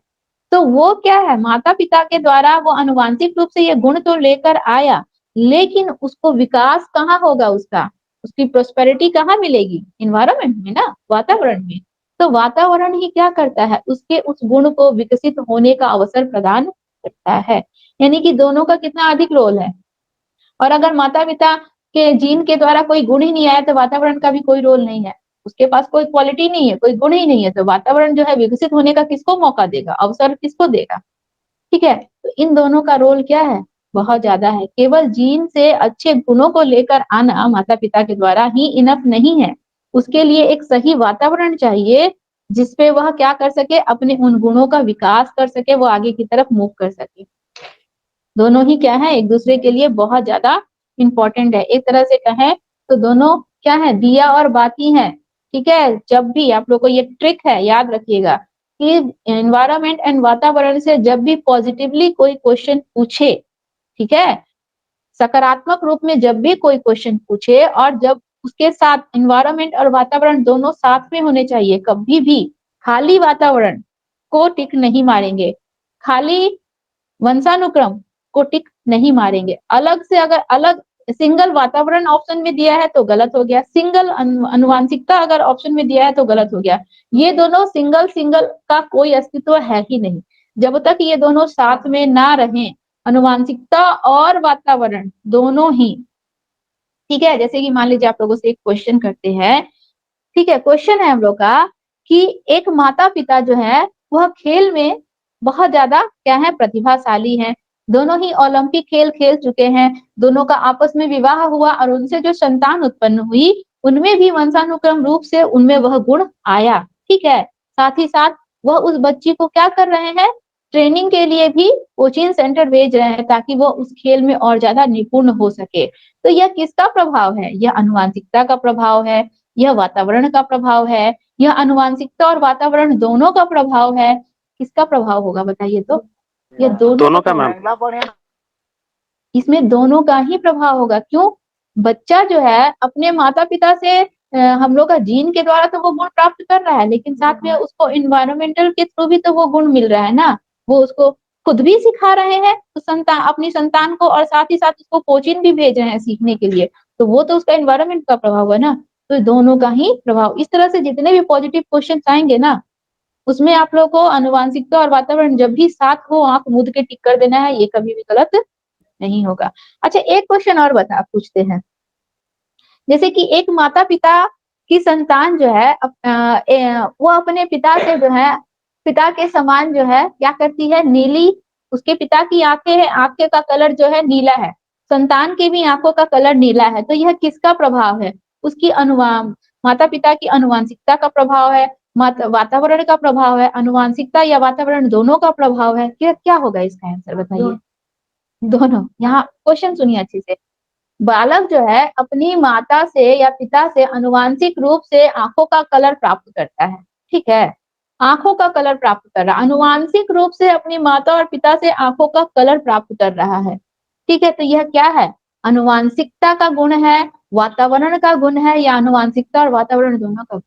तो वो क्या है, माता पिता के द्वारा वो आनुवांशिक रूप से ये गुण तो लेकर आया, लेकिन उसको विकास कहाँ होगा, उसका उसकी प्रोस्पेरिटी कहाँ मिलेगी, इन्वायरमेंट में ना, वातावरण में। तो वातावरण ही क्या करता है, उसके उस गुण को विकसित होने का अवसर प्रदान करता है। यानी कि दोनों का कितना अधिक रोल है। और अगर माता पिता के जीन के द्वारा कोई गुण ही नहीं आया तो वातावरण का भी कोई रोल नहीं है, उसके पास कोई क्वालिटी नहीं है, कोई गुण ही नहीं है, तो वातावरण जो है विकसित होने का किसको मौका देगा, अवसर किसको देगा। ठीक है। तो इन दोनों का रोल क्या है, बहुत ज्यादा है। केवल जीन से अच्छे गुणों को लेकर आना माता पिता के द्वारा ही इनफ नहीं है, उसके लिए एक सही वातावरण चाहिए जिसपे वह क्या कर सके, अपने उन गुणों का विकास कर सके, वो आगे की तरफ मूव कर सके। दोनों ही क्या है, एक दूसरे के लिए बहुत ज्यादा इंपॉर्टेंट है। एक तरह से कहें तो दोनों क्या है, दिया और बाती हैं। ठीक है। जब भी आप लोग को ये ट्रिक है, याद रखिएगा कि एनवायरमेंट एंड वातावरण से जब भी पॉजिटिवली कोई क्वेश्चन पूछे, ठीक है, सकारात्मक रूप में जब भी कोई क्वेश्चन पूछे, और जब उसके साथ एनवायरमेंट और वातावरण दोनों साथ में होने चाहिए, कभी भी खाली वातावरण को टिक नहीं मारेंगे, खाली वंशानुक्रम को टिक नहीं मारेंगे। अलग से अगर अलग सिंगल वातावरण ऑप्शन में दिया है तो गलत हो गया, सिंगल अनुवांशिकता अगर ऑप्शन में दिया है तो गलत हो गया। ये दोनों सिंगल सिंगल का कोई अस्तित्व है ही नहीं। जब तक ये दोनों साथ में ना रहें, अनुवांशिकता और वातावरण दोनों ही, ठीक है। जैसे कि मान लीजिए आप लोगों से एक क्वेश्चन करते हैं, ठीक है, क्वेश्चन है हम लोग का कि एक माता पिता जो है वह खेल में बहुत ज्यादा क्या है, प्रतिभाशाली हैं, दोनों ही ओलंपिक खेल खेल चुके हैं, दोनों का आपस में विवाह हुआ और उनसे जो संतान उत्पन्न हुई उनमें भी वंशानुक्रम रूप से उनमें वह गुण आया। ठीक है। साथ ही साथ वह उस बच्ची को क्या कर रहे हैं, ट्रेनिंग के लिए भी कोचिंग सेंटर भेज रहे हैं ताकि वो उस खेल में और ज्यादा निपुण हो सके। तो यह किसका प्रभाव है, यह आनुवंशिकता का प्रभाव है, यह वातावरण का प्रभाव है, यह आनुवंशिकता और वातावरण दोनों का प्रभाव है। किसका प्रभाव होगा बताइए तो, ये दोनों का मैम। इसमें दोनों का ही प्रभाव होगा। क्यों, बच्चा जो है अपने माता पिता से हम लोग का जीन के द्वारा तो वो गुण प्राप्त कर रहा है, लेकिन साथ में उसको इन्वायरमेंटल के थ्रू भी तो वो गुण मिल रहा है ना, वो उसको खुद भी सिखा रहे हैं तो संतान, अपनी संतान को, और साथ ही साथ उसको कोचिंग भी भेज रहे हैं सीखने के लिए, तो वो तो उसका इन्वायरमेंट का प्रभाव है ना। तो दोनों का ही प्रभाव, इस तरह से जितने भी पॉजिटिव क्वेश्चन आएंगे ना, उसमें आप लोग को आनुवंशिकता और वातावरण जब भी साथ हो, आंख मूंद के टिक कर देना है, ये कभी भी गलत नहीं होगा। अच्छा, एक क्वेश्चन और पूछते हैं। जैसे कि एक माता पिता की संतान जो है वो अपने पिता से जो है, पिता के समान जो है क्या करती है, नीली, उसके पिता की आंखें है, आंखें का कलर जो है नीला है, संतान की भी आंखों का कलर नीला है, तो यह किसका प्रभाव है, उसकी माता पिता की अनुवांशिकता का प्रभाव है, वातावरण का प्रभाव है, अनुवांशिकता या वातावरण दोनों का प्रभाव है, क्या होगा इसका आंसर बताइए। दोनों। यहाँ क्वेश्चन सुनिए अच्छे से। बालक जो है अपनी माता से या पिता से अनुवांशिक रूप से आंखों का कलर प्राप्त करता है। ठीक है, आंखों का कलर प्राप्त कर रहा है, अनुवांशिक रूप से अपनी माता और पिता से आंखों का कलर प्राप्त कर रहा है। ठीक है, तो यह क्या है, अनुवांशिकता का गुण है, वातावरण का गुण है, या अनुवांशिकता और वातावरण दोनों का।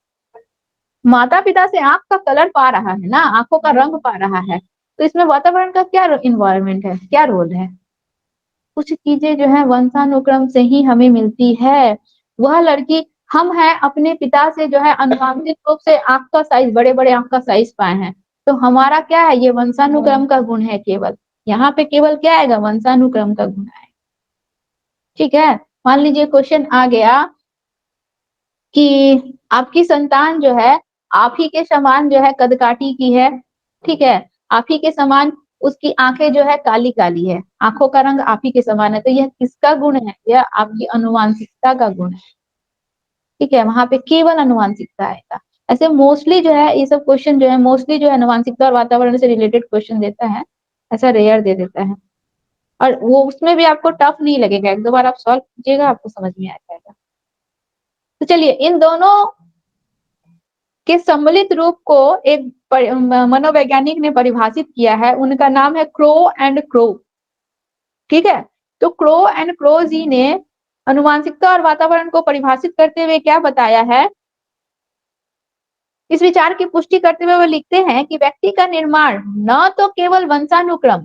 माता पिता से आंख का कलर पा रहा है ना, आंखों का रंग पा रहा है, तो इसमें वातावरण का क्या इन्वायरमेंट है, क्या रोल है। कुछ चीजें जो है वंशानुक्रम से ही हमें मिलती है। वह लड़की, हम हैं अपने पिता से जो है अनुवांशिक रूप से आंख का साइज, बड़े बड़े आंख का साइज पाए हैं, तो हमारा क्या है, ये वंशानुक्रम का गुण है केवल। यहाँ पे केवल क्या आएगा, वंशानुक्रम का गुण आएगा। ठीक है। मान लीजिए क्वेश्चन आ गया कि आपकी संतान जो है आप ही के समान जो है कदकाठी की है, ठीक है, आप ही के समान उसकी आंखें जो है काली काली है, आंखों का रंग आप ही के समान है, तो यह किसका गुण है? यह आपकी अनुवांशिकता का गुण है। ठीक है, वहां पे केवल अनुवांशिकता आएगा। ऐसे मोस्टली जो है ये सब क्वेश्चन जो है मोस्टली जो है अनुवांशिकता और वातावरण से रिलेटेड क्वेश्चन देता है, ऐसा रेयर दे देता है। और वो उसमें भी आपको टफ नहीं लगेगा, एक दो बार आप सॉल्व कीजिएगा आपको समझ में आ जाएगा। तो चलिए इन दोनों के सम्मिलित रूप को एक मनोवैज्ञानिक ने परिभाषित किया है, उनका नाम है क्रो एंड क्रो। ठीक है, तो क्रो एंड क्रो जी ने अनुवांशिकता और वातावरण को परिभाषित करते हुए क्या बताया है, इस विचार की पुष्टि करते हुए वो लिखते हैं कि व्यक्ति का निर्माण न तो केवल वंशानुक्रम,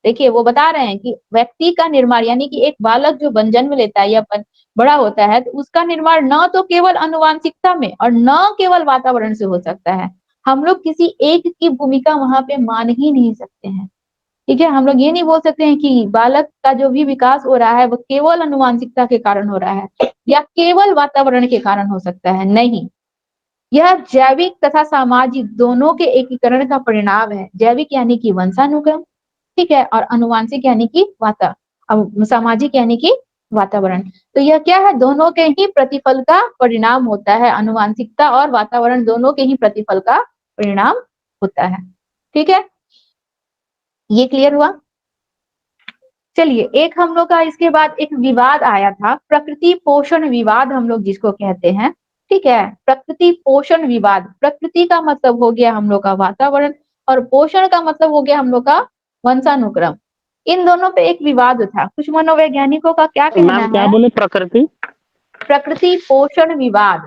देखिए वो बता रहे हैं कि व्यक्ति का निर्माण यानी कि एक बालक जो जन्म लेता है या बड़ा होता है, तो उसका निर्माण न तो केवल अनुवांशिकता में और न केवल वातावरण से हो सकता है। हम लोग किसी एक की भूमिका वहां पे मान ही नहीं सकते हैं। ठीक है, हम लोग ये नहीं बोल सकते हैं कि बालक का जो भी विकास हो रहा है वो केवल अनुवांशिकता के कारण हो रहा है या केवल वातावरण के कारण हो सकता है, नहीं। यह जैविक तथा सामाजिक दोनों के एकीकरण का परिणाम है। जैविक यानी कि वंशानुक्रम, ठीक है, और अनुवांशिक यानी कि सामाजिक यानी कि वातावरण। तो यह क्या है, दोनों के ही प्रतिफल का परिणाम होता है, अनुवांशिकता और वातावरण दोनों के ही प्रतिफल का परिणाम होता है। ठीक है, ये क्लियर हुआ। चलिए एक हम लोग का इसके बाद एक विवाद आया था, प्रकृति पोषण विवाद हम लोग जिसको कहते हैं। ठीक है, प्रकृति पोषण विवाद, प्रकृति का मतलब हो गया हम लोग का वातावरण और पोषण का मतलब हो गया हम लोग का वंशानुक्रम। इन दोनों पे एक विवाद था, कुछ मनोवैज्ञानिकों का क्या कहना मैम क्या है, बोले? प्रकृति प्रकृति पोषण विवाद,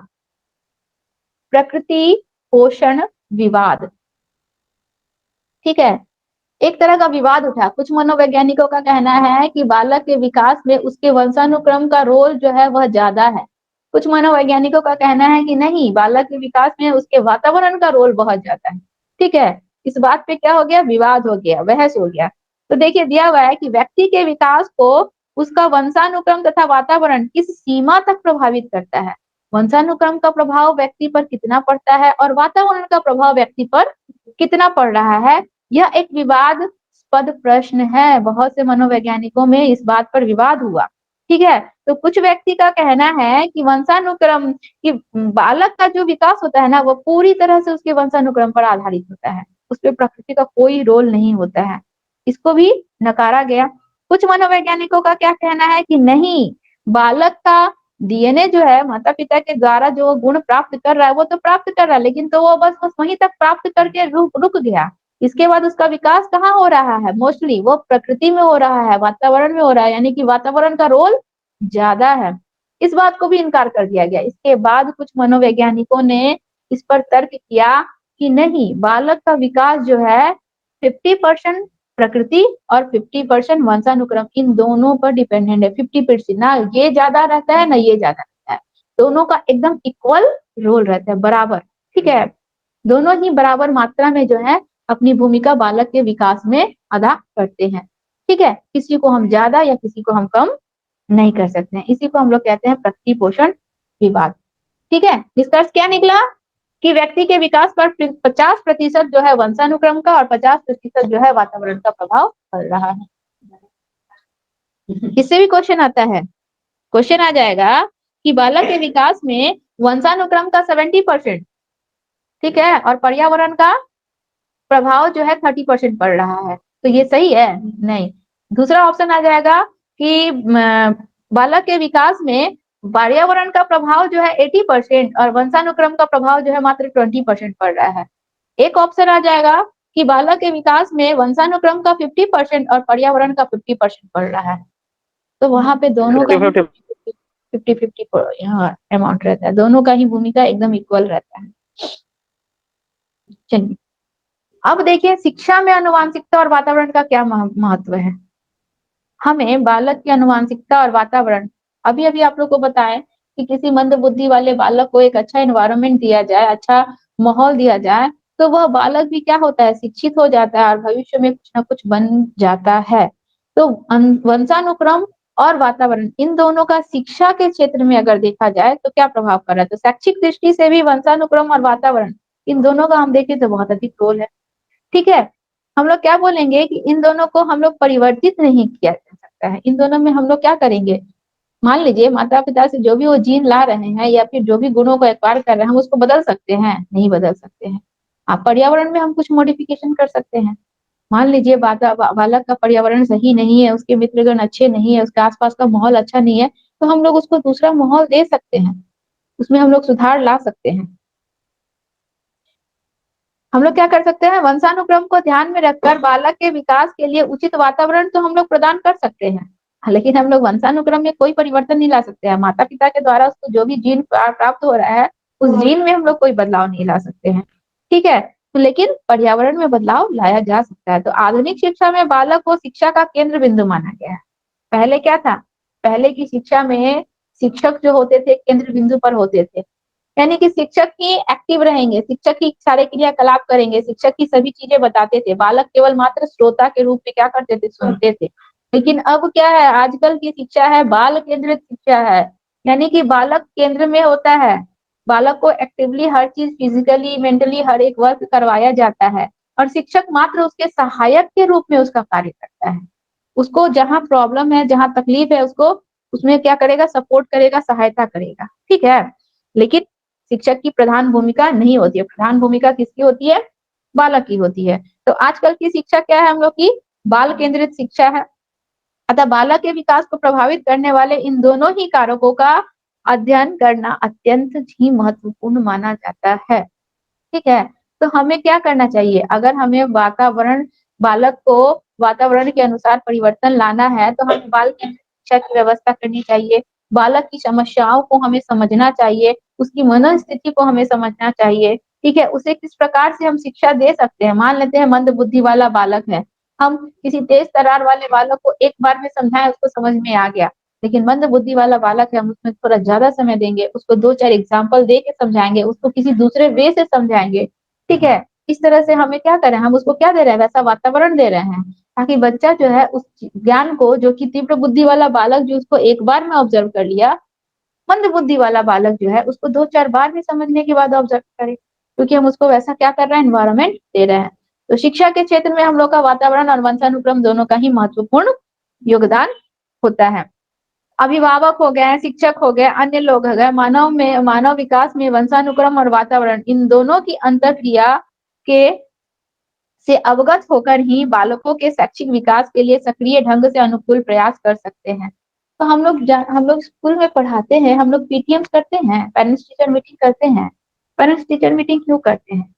प्रकृति पोषण विवाद। ठीक है, एक तरह का विवाद उठा, कुछ मनोवैज्ञानिकों का कहना है कि बालक के विकास में उसके वंशानुक्रम का रोल जो है वह ज्यादा है। कुछ मनोवैज्ञानिकों का कहना है कि नहीं, बालक के विकास में उसके वातावरण का रोल बहुत ज्यादा है। ठीक है, इस बात पे क्या हो गया, विवाद हो गया, बहस हो गया। तो देखिए दिया हुआ है कि व्यक्ति के विकास को उसका वंशानुक्रम तथा वातावरण किस सीमा तक प्रभावित करता है। वंशानुक्रम का प्रभाव व्यक्ति पर कितना पड़ता है और वातावरण का प्रभाव व्यक्ति पर कितना पड़ रहा है, यह एक विवादास्पद प्रश्न है। बहुत से मनोवैज्ञानिकों में इस बात पर विवाद हुआ। ठीक है, तो कुछ व्यक्ति का कहना है कि वंशानुक्रम कि बालक का जो विकास होता है ना वो पूरी तरह से उसके वंशानुक्रम पर आधारित होता है, उसपे प्रकृति का कोई रोल नहीं होता है, इसको भी नकारा गया। कुछ मनोवैज्ञानिकों का क्या कहना है कि नहीं, बालक का डीएनए जो है माता पिता के द्वारा जो गुण प्राप्त कर रहा है वो तो प्राप्त कर रहा है, लेकिन तो वो बस वहीं तक प्राप्त करके रुक गया। इसके बाद उसका विकास कहाँ हो रहा है, मोस्टली वो प्रकृति में हो रहा है, वातावरण में हो रहा है, यानी कि वातावरण का रोल ज्यादा है। इस बात को भी इनकार कर दिया गया। इसके बाद कुछ मनोवैज्ञानिकों ने इस पर तर्क किया कि नहीं, बालक का विकास जो है 50% प्रकृति और 50% वंशानुक्रम, इन दोनों पर डिपेंडेंट है। 50% ना ये ज्यादा रहता है ना ये ज्यादा रहता है, दोनों का एकदम इक्वल रोल रहता है, बराबर। ठीक है, दोनों ही बराबर मात्रा में जो है अपनी भूमिका बालक के विकास में अदा करते हैं। ठीक है, किसी को हम ज्यादा या किसी को हम कम नहीं कर सकते हैं, इसी को हम लोग कहते हैं प्रकृति पोषण विवाद। ठीक है, निष्कर्ष क्या निकला कि व्यक्ति के विकास पर 50% जो है वंशानुक्रम का और 50% जो है वातावरण का प्रभाव पड़ रहा है। इससे भी क्वेश्चन आता है, क्वेश्चन आ जाएगा कि बालक के विकास में वंशानुक्रम का 70%, ठीक है, और पर्यावरण का प्रभाव जो है 30% पड़ रहा है, तो ये सही है? नहीं। दूसरा ऑप्शन आ जाएगा कि बालक के विकास में पर्यावरण का प्रभाव जो है 80% और वंशानुक्रम का प्रभाव जो है मात्र 20% पड़ रहा है। एक ऑप्शन आ जाएगा कि बालक के विकास में वंशानुक्रम का 50% और पर्यावरण का 50% पड़ रहा है। तो वहां पे दोनों का 50-50 यहाँ अमाउंट रहता है, दोनों का ही भूमिका एकदम इक्वल रहता है। चलिए अब देखिए शिक्षा में अनुवांशिकता और वातावरण का क्या महत्व है। हमें बालक की अनुवांशिकता और वातावरण, अभी अभी आप लोग को बताएं कि किसी मंद बुद्धि वाले बालक को एक अच्छा एनवायरनमेंट दिया जाए, अच्छा माहौल दिया जाए, तो वह बालक भी क्या होता है, शिक्षित हो जाता है और भविष्य में कुछ ना कुछ बन जाता है। तो वंशानुक्रम और वातावरण इन दोनों का शिक्षा के क्षेत्र में अगर देखा जाए तो क्या प्रभाव कर रहा है, तो शैक्षिक दृष्टि से भी वंशानुक्रम और वातावरण इन दोनों का हम देखें तो बहुत अधिक रोल है। ठीक है, हम लोग क्या बोलेंगे कि इन दोनों को हम लोग परिवर्तित नहीं किया जा सकता है। इन दोनों में हम लोग क्या करेंगे, मान लीजिए माता-पिता से जो भी वो जीन ला रहे हैं या फिर जो भी गुणों को एक्वायर कर रहे हैं, हम उसको बदल सकते हैं? नहीं बदल सकते हैं। पर्यावरण में हम कुछ मॉडिफिकेशन कर सकते हैं। मान लीजिए बालक का पर्यावरण सही नहीं है, उसके मित्रगण अच्छे नहीं है, उसके आस-पास का माहौल अच्छा नहीं है, तो हम लोग उसको दूसरा माहौल दे सकते हैं। उसमें हम लोग सुधार ला सकते हैं। हम लोग क्या कर सकते हैं, वंशानुक्रम को ध्यान में रखकर बालक के विकास के लिए उचित वातावरण तो हम लोग प्रदान कर सकते हैं। लेकिन हम लोग वंशानुक्रम में कोई परिवर्तन नहीं ला सकते हैं। माता-पिता के द्वारा उसको जो भी जीन प्राप्त हो रहा है, उस जीन में हम लोग कोई बदलाव नहीं ला सकते हैं। ठीक है? तो लेकिन पर्यावरण में बदलाव लाया जा सकता है। तो आधुनिक शिक्षा में बालक को शिक्षा का केंद्र बिंदु माना गया है। पहले क्या था? पहले की शिक्षा में शिक्षक जो होते थे केंद्र बिंदु पर होते थे। यानी कि शिक्षक ही एक्टिव रहेंगे, शिक्षक ही सारे क्रियाकलाप करेंगे, शिक्षक ही सभी चीजें बताते थे, बालक केवल मात्र श्रोता के रूप में क्या करते थे, सुनते थे। लेकिन अब क्या है, आजकल की शिक्षा है बाल केंद्रित शिक्षा है, यानी कि बालक केंद्र में होता है। बालक को एक्टिवली हर चीज फिजिकली मेंटली हर एक वर्क करवाया जाता है और शिक्षक मात्र उसके सहायक के रूप में उसका कार्य करता है। उसको जहाँ प्रॉब्लम है, जहाँ तकलीफ है, उसको उसमें क्या करेगा, सपोर्ट करेगा, सहायता करेगा। ठीक है? लेकिन शिक्षक की प्रधान भूमिका नहीं होती है, प्रधान भूमिका किसकी होती है, बालक की होती है। तो आजकल की शिक्षा क्या है हम लोग की, बाल केंद्रित शिक्षा है। अतः बालक के विकास को प्रभावित करने वाले इन दोनों ही कारकों का अध्ययन करना अत्यंत ही महत्वपूर्ण माना जाता है। ठीक है? तो हमें क्या करना चाहिए, अगर हमें बालक को वातावरण के अनुसार परिवर्तन लाना है, तो हमें बाल केंद्रित शिक्षा की व्यवस्था करनी चाहिए। बालक की समस्याओं को हमें समझना चाहिए, उसकी मनोस्थिति को हमें समझना चाहिए। ठीक है? उसे किस प्रकार से हम शिक्षा दे सकते हैं। मान लेते हैं मंद बुद्धि वाला बालक है, हम किसी तेज तर्रार वाले बालक को एक बार में समझाएँ, उसको समझ में आ गया। लेकिन मंद बुद्धि वाला बालक है, हम उसमें थोड़ा ज़्यादा समय देंगे, उसको 2-4 एग्ज़ाम्पल दे के समझाएँगे, उसको किसी दूसरे वे से समझाएँगे। ठीक है? इस तरह से हमें क्या कर रहे हैं, हम उसको क्या दे रहे हैं, वैसा वातावरण दे रहे हैं, ताकि बच्चा जो है उस ज्ञान को, जो कि तीव्र बुद्धि वाला बालक जो उसको एक बार में ऑब्जर्व कर लिया, मंद बुद्धि वाला बालक जो है उसको 2-4 बार में समझने के बाद ऑब्जर्व करे, क्योंकि हम उसको वैसा क्या कर रहे हैं, एनवायरनमेंट दे रहे हैं। तो शिक्षा के क्षेत्र में हम लोग का वातावरण और वंशानुक्रम दोनों का ही महत्वपूर्ण योगदान होता है। अभिभावक हो गए, शिक्षक हो गए, अन्य लोग हो गए, मानव विकास में वंशानुक्रम और वातावरण इन दोनों की अंतःक्रिया के से अवगत होकर ही बालकों के शैक्षिक विकास के लिए सक्रिय ढंग से अनुकूल प्रयास कर सकते हैं। तो हम लोग स्कूल में पढ़ाते हैं, हम लोग पीटीएम करते हैं, पेरेंट्स टीचर मीटिंग करते हैं। पेरेंट्स टीचर मीटिंग क्यों करते हैं?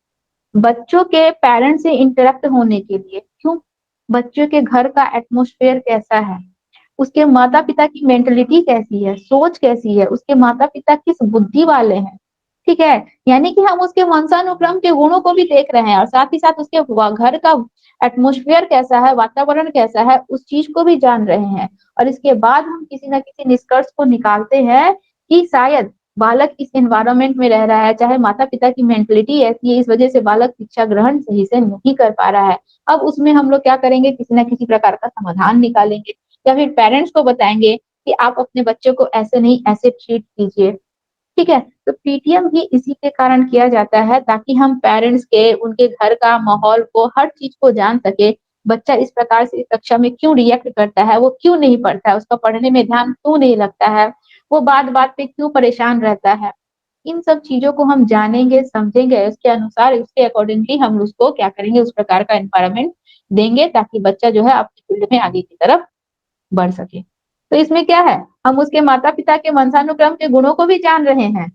बच्चों के पेरेंट्स से इंटरेक्ट होने के लिए। क्यों? बच्चों के घर का एटमॉस्फेयर कैसा है? उसके माता-पिता की मेंटालिटी कैसी है, सोच कैसी है, उसके माता-पिता किस बुद्धि वाले हैं, ठीक है? यानी कि हम उसके वंशानुक्रम के गुणों को भी देख रहे हैं और साथ ही साथ उसके घर का एटमॉस्फेयर कैसा है, वातावरण कैसा है, उस चीज को भी जान रहे हैं। और इसके बाद हम किसी न किसी निष्कर्ष को निकालते हैं कि शायद बालक इस एनवायरनमेंट में रह रहा है, चाहे माता-पिता की मेंटालिटी ऐसी है, इस वजह से बालक शिक्षा ग्रहण सही से नहीं कर पा रहा है। अब उसमें हम लोग क्या करेंगे, किसी न किसी प्रकार का समाधान निकालेंगे। या फिर पेरेंट्स को बताएँगे कि आप अपने बच्चों को ऐसे नहीं, ऐसे ट्रीट कीजिए, ठीक है? तो पीटीएम भी इसी के कारण किया जाता है, ताकि हम पेरेंट्स के, उनके घर का माहौल को, हर चीज़ को जान सकें। बच्चा इस प्रकार से कक्षा में क्यों रिएक्ट करता है, वो क्यों नहीं पढ़ता है, उसका पढ़ने में ध्यान क्यों नहीं लगता है, वो बात-बात पे क्यों परेशान रहता है। इन सब चीज़ों को हम जानेंगे, समझेंगे, उसके अनुसार, उसके अकॉर्डिंगली हम उसको क्या करेंगे, उस प्रकार का एनवायरनमेंट देंगे, ताकि बच्चा जो है अपनी फील्ड में आगे की तरफ बढ़ सके। तो इसमें क्या है, हम उसके माता-पिता के वंशानुक्रम के गुणों को भी जान रहे हैं।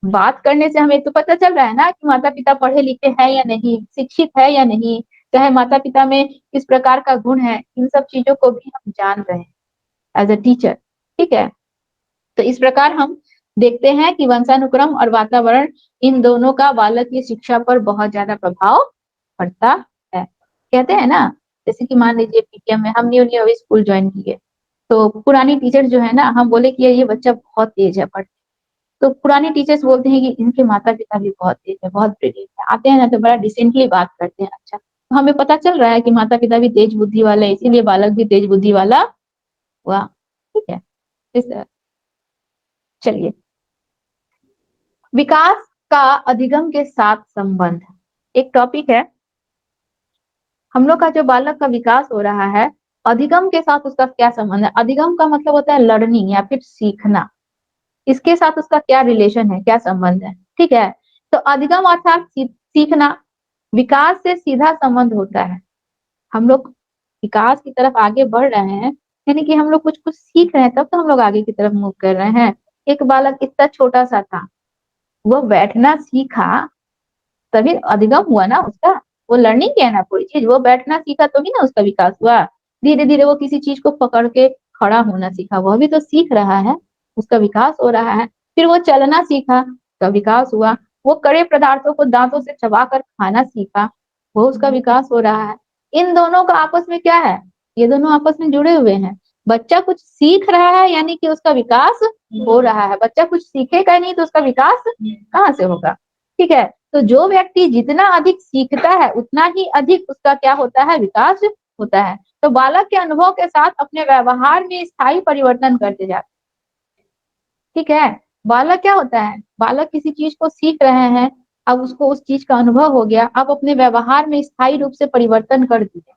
बात करने से हमें तो पता चल रहा है ना कि माता-पिता पढ़े-लिखे हैं या नहीं, शिक्षित है या नहीं, चाहे माता-पिता में किस प्रकार का गुण है, इन सब चीज़ों को भी हम जान रहे हैं एज़ अ टीचर, ठीक है? तो इस प्रकार हम देखते हैं कि वंशानुक्रम और वातावरण, इन दोनों का बालक की शिक्षा पर बहुत ज़्यादा प्रभाव पड़ता है। कहते हैं ना, जैसे कि मान लीजिए पीटीएम में हम न्यू-न्यू अभी स्कूल जॉइन किए, तो पुरानी टीचर जो है ना, हम बोले कि ये बच्चा बहुत तेज़ है तो पुरानी टीचर्स बोलते हैं कि इनके माता-पिता भी बहुत तेज़ है, बहुत ब्रिलियंट है। आते हैं ना तो बड़ा डिसेंटली बात करते हैं, अच्छा। तो हमें पता चल रहा है कि माता-पिता भी तेज़ बुद्धि वाले हैं, इसीलिए बालक भी तेज़ बुद्धि वाला हुआ, ठीक है? इस चलिए, विकास का अधिगम के साथ संबंध, एक टॉपिक है। हम लोग का जो बालक का विकास हो रहा है, अधिगम के साथ उसका क्या संबंध है? अधिगम का मतलब होता है लर्निंग या फिर सीखना। इसके साथ उसका क्या रिलेशन है, क्या संबंध है? ठीक है, तो अधिगम अर्थात सीखना, विकास से सीधा संबंध होता है। हम लोग विकास की तरफ आगे बढ़ रहे हैं, यानी कि हम लोग कुछ कुछ सीख रहे हैं, तब तो हम लोग आगे की तरफ मूव कर रहे हैं। एक बालक इतना छोटा सा था, वो बैठना सीखा, तभी अधिगम हुआ ना उसका। वो लर्निंग किया ना कोई चीज, वो बैठना सीखा तो भी ना उसका विकास हुआ। धीरे धीरे वो किसी चीज को पकड़ के खड़ा होना सीखा, वह भी तो सीख रहा है, उसका विकास हो रहा है। फिर वो चलना सीखा, उसका विकास हुआ। वो कड़े पदार्थों को दांतों से चबा कर खाना सीखा, वो उसका विकास हो रहा है। इन दोनों का आपस में क्या है? ये दोनों आपस में जुड़े हुए हैं। बच्चा कुछ सीख रहा है यानी कि उसका विकास हो रहा है। बच्चा कुछ सीखेगा नहीं तो उसका विकास कहाँ से होगा? ठीक है, तो जो व्यक्ति जितना अधिक सीखता है उतना ही अधिक उसका क्या होता है? विकास होता है। तो बालक के अनुभव के साथ अपने व्यवहार में स्थायी परिवर्तन करते जाते हैं। ठीक है, बालक क्या होता है? बालक किसी चीज को सीख रहे हैं, अब उसको उस चीज का अनुभव हो गया, अब अपने व्यवहार में स्थायी रूप से परिवर्तन कर दिए।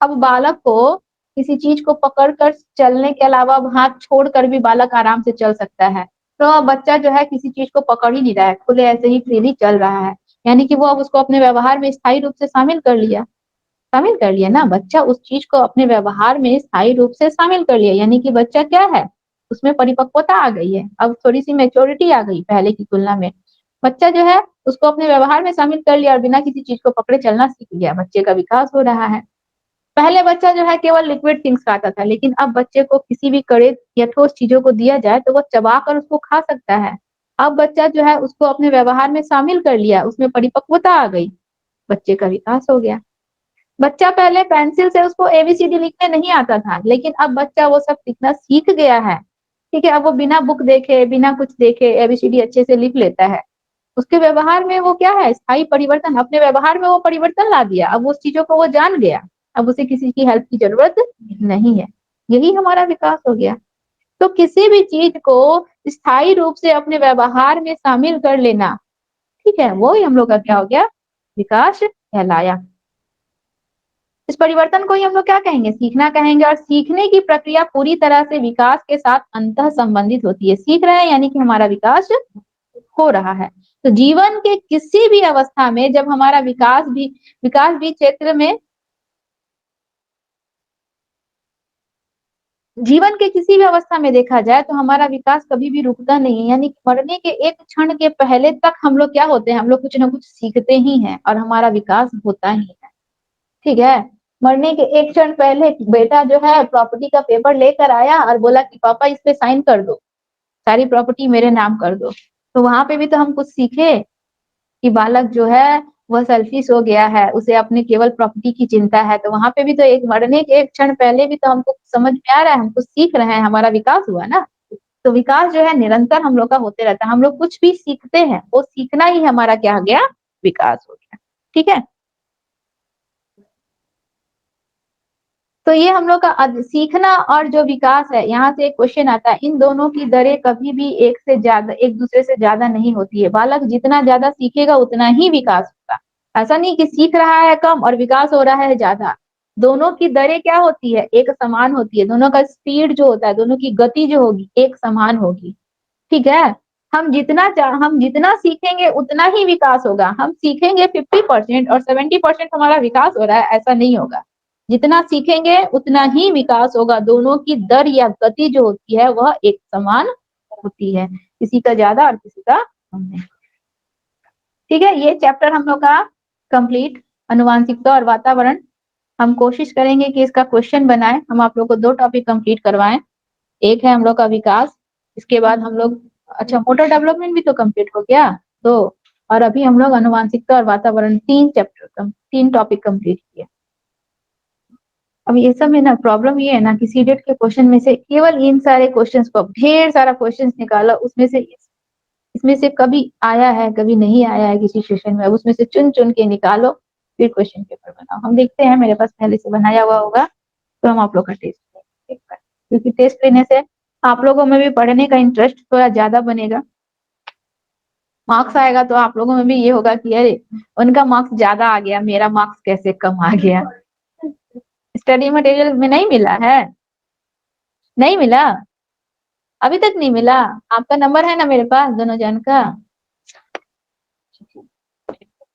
अब बालक को किसी चीज को पकड़कर चलने के अलावा अब हाथ छोड़कर भी बालक आराम से चल सकता है। तो अब बच्चा जो है किसी चीज को पकड़ ही नहीं रहा है, खुले ऐसे ही फ्रीली चल रहा है, यानी कि वो अब उसको अपने व्यवहार में स्थायी रूप से शामिल कर लिया ना। बच्चा उस चीज को अपने व्यवहार में स्थायी रूप से शामिल कर लिया, यानी कि बच्चा क्या है? उसमें परिपक्वता आ गई है, अब थोड़ी सी मेच्योरिटी आ गई पहले की तुलना में। बच्चा जो है उसको अपने व्यवहार में शामिल कर लिया और बिना किसी चीज को पकड़े चलना सीख लिया, बच्चे का विकास हो रहा है। पहले बच्चा जो है केवल लिक्विड थिंग्स खाता था, लेकिन अब बच्चे को किसी भी कड़े या ठोस चीजों को दिया जाए तो वो चबा कर उसको खा सकता है। अब बच्चा जो है उसको अपने व्यवहार में शामिल कर लिया, उसमें परिपक्वता आ गई, बच्चे का विकास हो गया। बच्चा पहले पेंसिल से उसको एबीसीडी लिखने नहीं आता था, लेकिन अब बच्चा वो सब सीखना सीख गया है। ठीक है, अब वो बिना बुक देखे, बिना कुछ देखे एबीसीडी अच्छे से लिख लेता है। उसके व्यवहार में वो क्या है? स्थायी परिवर्तन, अपने व्यवहार में वो परिवर्तन ला दिया, अब उस चीजों को वो जान गया, अब उसे किसी की हेल्प की जरूरत नहीं है। यही हमारा विकास हो गया। तो किसी भी चीज को स्थायी रूप से अपने व्यवहार में शामिल कर लेना, ठीक है, वो ही हम लोग का क्या हो गया? विकास कहलाया। इस परिवर्तन को ही हम लोग क्या कहेंगे? सीखना कहेंगे। और सीखने की प्रक्रिया पूरी तरह से विकास के साथ अंतः संबंधित होती है। सीख रहे हैं यानी कि हमारा विकास हो रहा है। तो जीवन के किसी भी अवस्था में जब हमारा विकास भी क्षेत्र में, जीवन के किसी भी अवस्था में देखा जाए तो हमारा विकास कभी भी रुकता नहीं है, यानी कि मरने के एक क्षण के पहले तक हम लोग क्या होते हैं? हम लोग कुछ ना कुछ सीखते ही हैं और हमारा विकास होता ही है। ठीक है, मरने के एक क्षण पहले बेटा जो है प्रॉपर्टी का पेपर लेकर आया और बोला कि पापा इस पे साइन कर दो, सारी प्रॉपर्टी मेरे नाम कर दो। तो वहां पे भी तो हम कुछ सीखे कि बालक जो है वह सेल्फिश हो गया है, उसे अपने केवल प्रॉपर्टी की चिंता है। तो वहां पे भी तो एक मरने के एक क्षण पहले भी तो हमको समझ में आ रहा है, हमको सीख रहे हैं, हमारा विकास हुआ ना। तो विकास जो है निरंतर हम लोग का होते रहता है, हम लोग कुछ भी सीखते हैं, वो सीखना ही हमारा क्या हो गया? विकास हो गया। ठीक है, तो ये हम लोग का सीखना और जो विकास है, यहाँ से एक क्वेश्चन आता है, इन दोनों की दरें कभी भी एक दूसरे से ज्यादा नहीं होती है। बालक जितना ज्यादा सीखेगा उतना ही विकास होगा। ऐसा नहीं कि सीख रहा है कम और विकास हो रहा है ज्यादा। दोनों की दरें क्या होती है? एक समान होती है। दोनों का स्पीड जो होता है, दोनों की गति जो होगी एक समान होगी। ठीक है, हम जितना सीखेंगे उतना ही विकास होगा। हम सीखेंगे 50% और 70% हमारा विकास हो रहा है, ऐसा नहीं होगा। जितना सीखेंगे उतना ही विकास होगा। दोनों की दर या गति जो होती है वह एक समान होती है, किसी का ज्यादा और किसी का कम नहीं। ठीक है, ये चैप्टर हम लोग का कंप्लीट, अनुवांशिकता और वातावरण। हम कोशिश करेंगे कि इसका क्वेश्चन बनाए, हम आप लोग को 2 टॉपिक कंप्लीट करवाएं। एक है हम लोग का विकास, इसके बाद हम लोग, अच्छा मोटर डेवलपमेंट भी तो कंप्लीट हो गया तो, और अभी हम लोग अनुवांशिकता और वातावरण 3 टॉपिक कंप्लीट किए। अब ये सब में ना प्रॉब्लम ये है ना कि सीडेट के क्वेश्चन में से केवल इन सारे क्वेश्चंस को, ढेर सारा क्वेश्चंस निकाला, उसमें से इसमें से कभी आया है कभी नहीं आया है किसी सेशन में, उसमें से चुन चुन के निकालो, फिर क्वेश्चन पेपर बनाओ। हम देखते हैं, मेरे पास पहले से बनाया हुआ होगा तो हम आप लोग का टेस्ट लेंगे एक बार, क्योंकि टेस्ट लेने से आप लोगों में भी पढ़ने का इंटरेस्ट थोड़ा ज्यादा बनेगा मार्क्स आएगा तो आप लोगों में भी ये होगा कि अरे उनका मार्क्स ज्यादा आ गया, मेरा मार्क्स कैसे कम आ गया। स्टडी मटेरियल में नहीं मिला है, नहीं मिला, अभी तक नहीं मिला। आपका नंबर है ना मेरे पास दोनों जन का।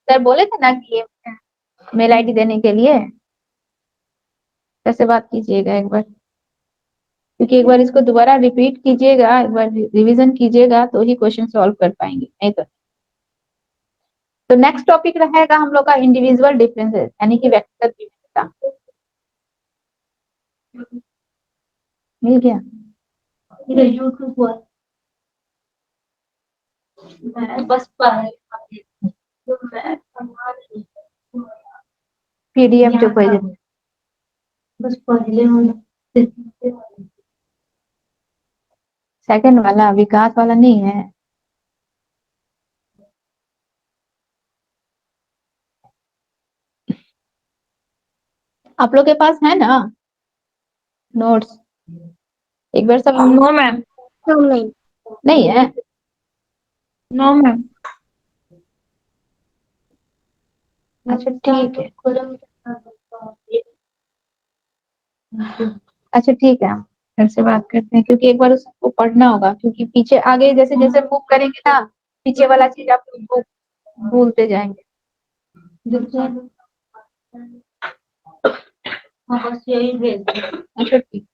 सर बोले थे ना कि मेल आईडी देने के लिए, कैसे बात कीजिएगा एक बार, क्योंकि एक बार इसको दोबारा रिपीट कीजिएगा, एक बार रिवीजन कीजिएगा तो ही क्वेश्चन सॉल्व कर पाएंगे, नहीं तो नेक्स्ट टॉपिक रहेगा हम लोग का इंडिविजुअल डिफरेंसेस, यानी कि व्यक्तिगत विभिन्नता। मिल गया? बस पीडीएफ जो भेजे बस पहले सेकंड वाला विकास वाला नहीं है। आप लोग के पास है ना नोट्स? एक बार सब। No ma'am. नहीं, नहीं है। No ma'am. अच्छा ठीक है, अच्छा ठीक है, हम फिर से बात करते हैं, क्योंकि एक बार उसको पढ़ना होगा, क्योंकि पीछे आगे जैसे जैसे मूव करेंगे ना, पीछे वाला चीज आप लोग भूलते जाएंगे। बस यही भेज। अच्छा ठीक,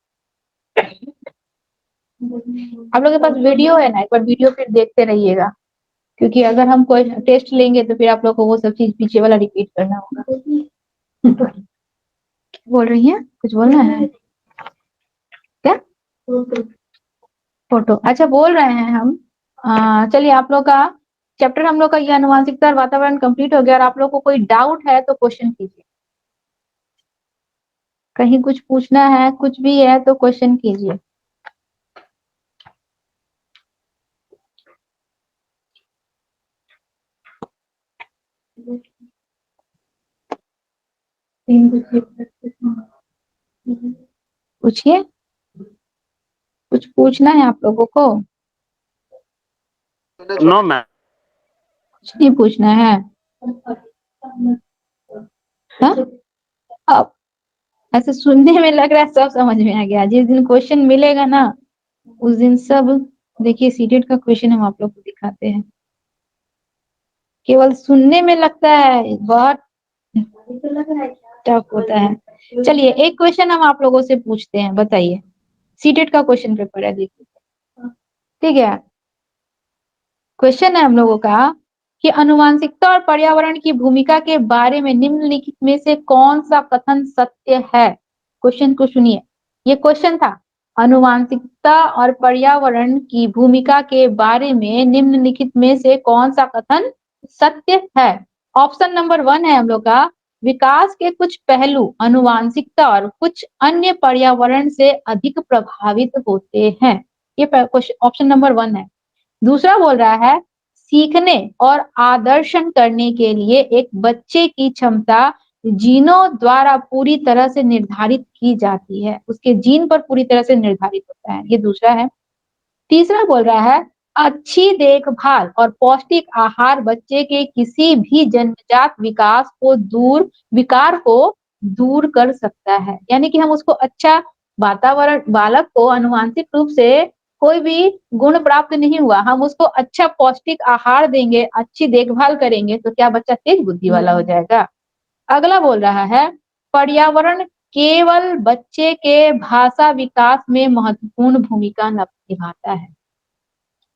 आप लोग के पास वीडियो है ना, एक बार वीडियो फिर देखते रहिएगा, क्योंकि अगर हम कोई टेस्ट लेंगे तो फिर आप लोग को वो सब चीज पीछे वाला रिपीट करना होगा। बोल रही हैं, कुछ बोलना है क्या? फोटो, अच्छा बोल रहे हैं हम। चलिए, आप लोग का चैप्टर हम लोग का ये आनुवंशिकता और वातावरण कंप्लीट हो गया, और आप लोग को कोई डाउट है तो क्वेश्चन कीजिए, कहीं कुछ पूछना है, कुछ भी है तो क्वेश्चन कीजिए। पूछिए, कुछ पूछना है आप लोगों को? No ma'am. कुछ नहीं पूछना है? हाँ? अब ऐसे सुनने में लग रहा है सब समझ में आ गया, जिस दिन क्वेश्चन मिलेगा ना उस दिन सब। देखिए सीटेट का क्वेश्चन हम आप लोग को दिखाते हैं, केवल सुनने में लगता है बहुत टफ होता है। चलिए एक क्वेश्चन हम आप लोगों से पूछते हैं, बताइए, सीटेट का क्वेश्चन पेपर है, देखिए ठीक है। क्वेश्चन है हम लोगों का कि आनुवंशिकता और पर्यावरण की भूमिका के बारे में निम्नलिखित में से कौन सा कथन सत्य है। क्वेश्चन को सुनिए, ये क्वेश्चन था, आनुवंशिकता और पर्यावरण की भूमिका के बारे में निम्नलिखित में से कौन सा कथन सत्य है। ऑप्शन नंबर 1 है हम लोग का, विकास के कुछ पहलू आनुवंशिकता और कुछ अन्य पर्यावरण से अधिक प्रभावित होते हैं, ये ऑप्शन नंबर 1 है। दूसरा बोल रहा है, सीखने और आदर्शन करने के लिए एक बच्चे की क्षमता जीनों द्वारा पूरी तरह से निर्धारित की जाती है, उसके जीन पर पूरी तरह से निर्धारित होता है, ये दूसरा है। तीसरा बोल रहा है, अच्छी देखभाल और पौष्टिक आहार बच्चे के किसी भी जन्मजात विकार को दूर कर सकता है, यानी कि हम उसको अच्छा वातावरण, बालक को आनुवंशिक रूप से कोई भी गुण प्राप्त नहीं हुआ, हम उसको अच्छा पौष्टिक आहार देंगे, अच्छी देखभाल करेंगे तो क्या बच्चा तेज बुद्धि वाला हो जाएगा। अगला बोल रहा है, पर्यावरण केवल बच्चे के भाषा विकास में महत्वपूर्ण भूमिका निभाता है।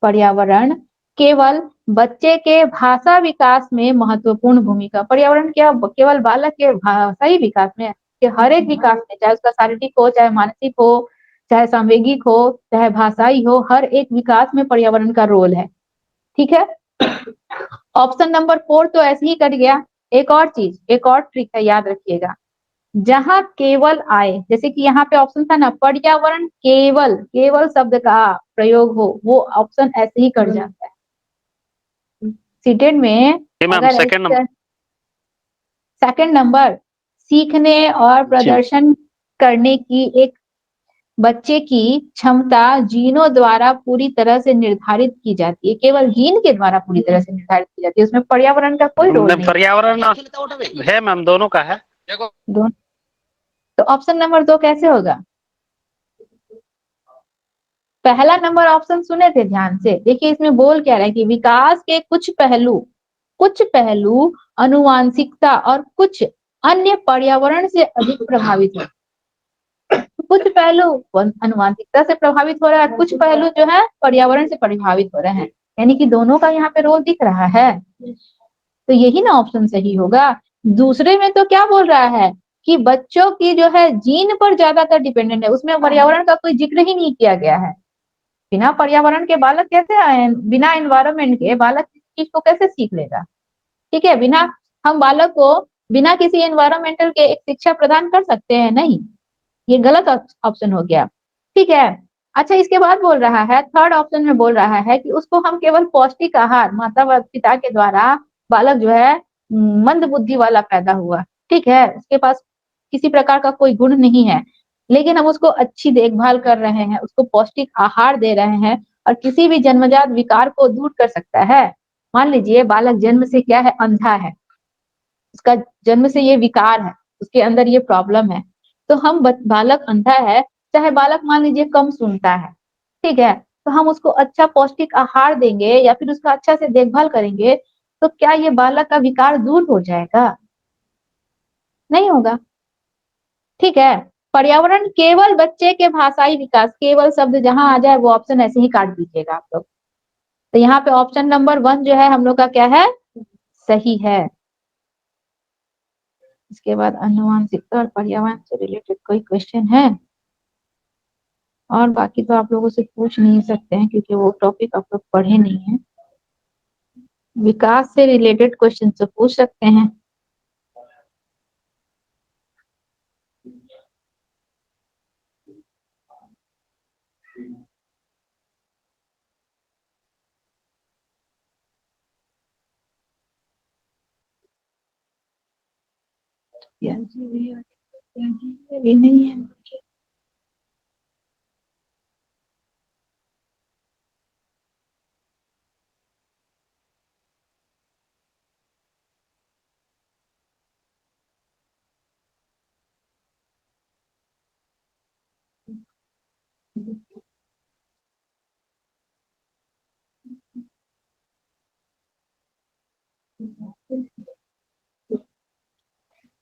पर्यावरण केवल बच्चे के भाषा विकास में महत्वपूर्ण भूमिका, पर्यावरण क्या केवल बालक के भाषा ही विकास में, कि हर एक विकास में, चाहे उसका शारीरिक हो, चाहे मानसिक हो, चाहे सांवेगिक हो, चाहे भाषाई हो, हर एक विकास में पर्यावरण का रोल है, ठीक है। ऑप्शन नंबर 4 तो ऐसे ही कट गया। एक और चीज, एक और ट्रिक है, याद रखिएगा, जहां केवल आए, जैसे कि यहाँ पे ऑप्शन था ना, पर्यावरण केवल, केवल शब्द का प्रयोग हो, वो ऑप्शन ऐसे ही कट जाता है सीटेड में। अगर सेकंड नंबर सीखने और प्रदर्शन करने की एक बच्चे की क्षमता जीनों द्वारा पूरी तरह से निर्धारित की जाती है, केवल जीन के द्वारा पूरी तरह से निर्धारित की जाती है, उसमें पर्यावरण का कोई रोल नहीं। पर्यावरण है मैम, दोनों का है। दोनों। तो ऑप्शन नंबर 2 कैसे होगा? पहला नंबर ऑप्शन सुने थे ध्यान से, देखिए इसमें बोल क्या रहा है कि विकास के कुछ पहलू अनुवांशिकता और कुछ अन्य पर्यावरण से अधिक प्रभावित है। कुछ पहलू अनुवांशिकता से प्रभावित हो रहा है, कुछ पहलू जो है पर्यावरण से प्रभावित हो रहे हैं, यानी कि दोनों का यहाँ पे रोल दिख रहा है। तो यही ना ऑप्शन सही होगा। दूसरे में तो क्या बोल रहा है कि बच्चों की जो है जीन पर ज्यादातर डिपेंडेंट है, उसमें पर्यावरण का कोई जिक्र ही नहीं किया गया है। बिना पर्यावरण के बालक कैसे आए, बिना एनवायरमेंट के बालक इस चीज को कैसे सीख लेगा? ठीक है, बिना हम बालक को बिना किसी एनवायरमेंटल के एक शिक्षा प्रदान कर सकते हैं? नहीं, ये गलत ऑप्शन हो गया। ठीक है, अच्छा इसके बाद बोल रहा है, थर्ड ऑप्शन में बोल रहा है कि उसको हम केवल पौष्टिक आहार माता व पिता के द्वारा बालक जो है मंद बुद्धि वाला पैदा हुआ, ठीक है, उसके पास किसी प्रकार का कोई गुण नहीं है, लेकिन हम उसको अच्छी देखभाल कर रहे हैं, उसको पौष्टिक आहार दे रहे हैं और किसी भी जन्मजात विकार को दूर कर सकता है। मान लीजिए बालक जन्म से क्या है, अंधा है, उसका जन्म से ये विकार है, उसके अंदर ये प्रॉब्लम है, तो हम बालक अंधा है, चाहे बालक मान लीजिए कम सुनता है, ठीक है, तो हम उसको अच्छा पौष्टिक आहार देंगे या फिर उसका अच्छा से देखभाल करेंगे, तो क्या ये बालक का विकार दूर हो जाएगा? नहीं होगा। ठीक है, पर्यावरण केवल बच्चे के भाषाई विकास, केवल शब्द जहां आ जाए वो ऑप्शन ऐसे ही काट दीजिएगा आप लोग। तो यहाँ पे ऑप्शन नंबर 1 जो है हम लोग का क्या है, सही है। इसके बाद आनुवंशिकता और पर्यावरण से रिलेटेड कोई क्वेश्चन है? और बाकी तो आप लोगों से पूछ नहीं सकते हैं क्योंकि वो टॉपिक आप लोग पढ़े नहीं है। विकास से रिलेटेड क्वेश्चन तो पूछ सकते हैं। भी नहीं है।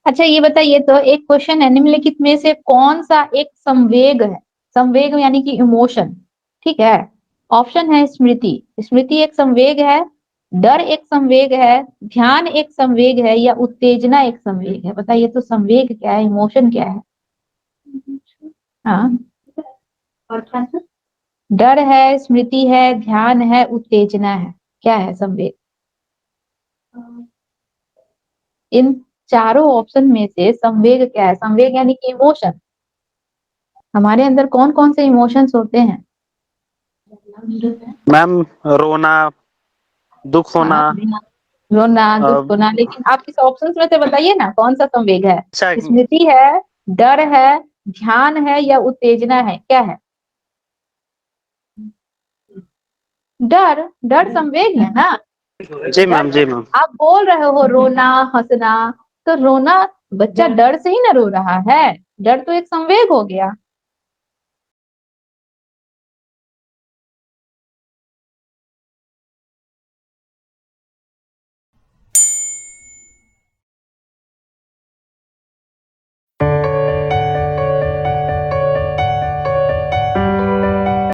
अच्छा ये बताइए तो, एक क्वेश्चन है, निम्नलिखित में से कौन सा एक संवेग है? संवेग यानी कि इमोशन, ठीक है। ऑप्शन है स्मृति, स्मृति एक संवेग है, डर एक संवेग है, ध्यान एक संवेग है, या उत्तेजना एक संवेग है? बताइए तो संवेग क्या है, इमोशन क्या है? हाँ, और क्या? डर है, स्मृति है, ध्यान है, उत्तेजना है, क्या है संवेग? इन चारों ऑप्शन में से संवेग क्या है? संवेग यानी कि इमोशन। हमारे अंदर कौन कौन से इमोशंस होते हैं? मैम रोना, दुख होना। रोना, दुख होना, लेकिन आप इस ऑप्शन में से बताइए ना कौन सा संवेग है? स्मृति है, डर है, ध्यान है, या उत्तेजना है, क्या है? डर, डर संवेग है ना? जी मैम, जी मैम। आप बोल रहे हो रोना, हंसना, तो रोना बच्चा डर से ही ना रो रहा है, डर तो एक संवेग हो गया।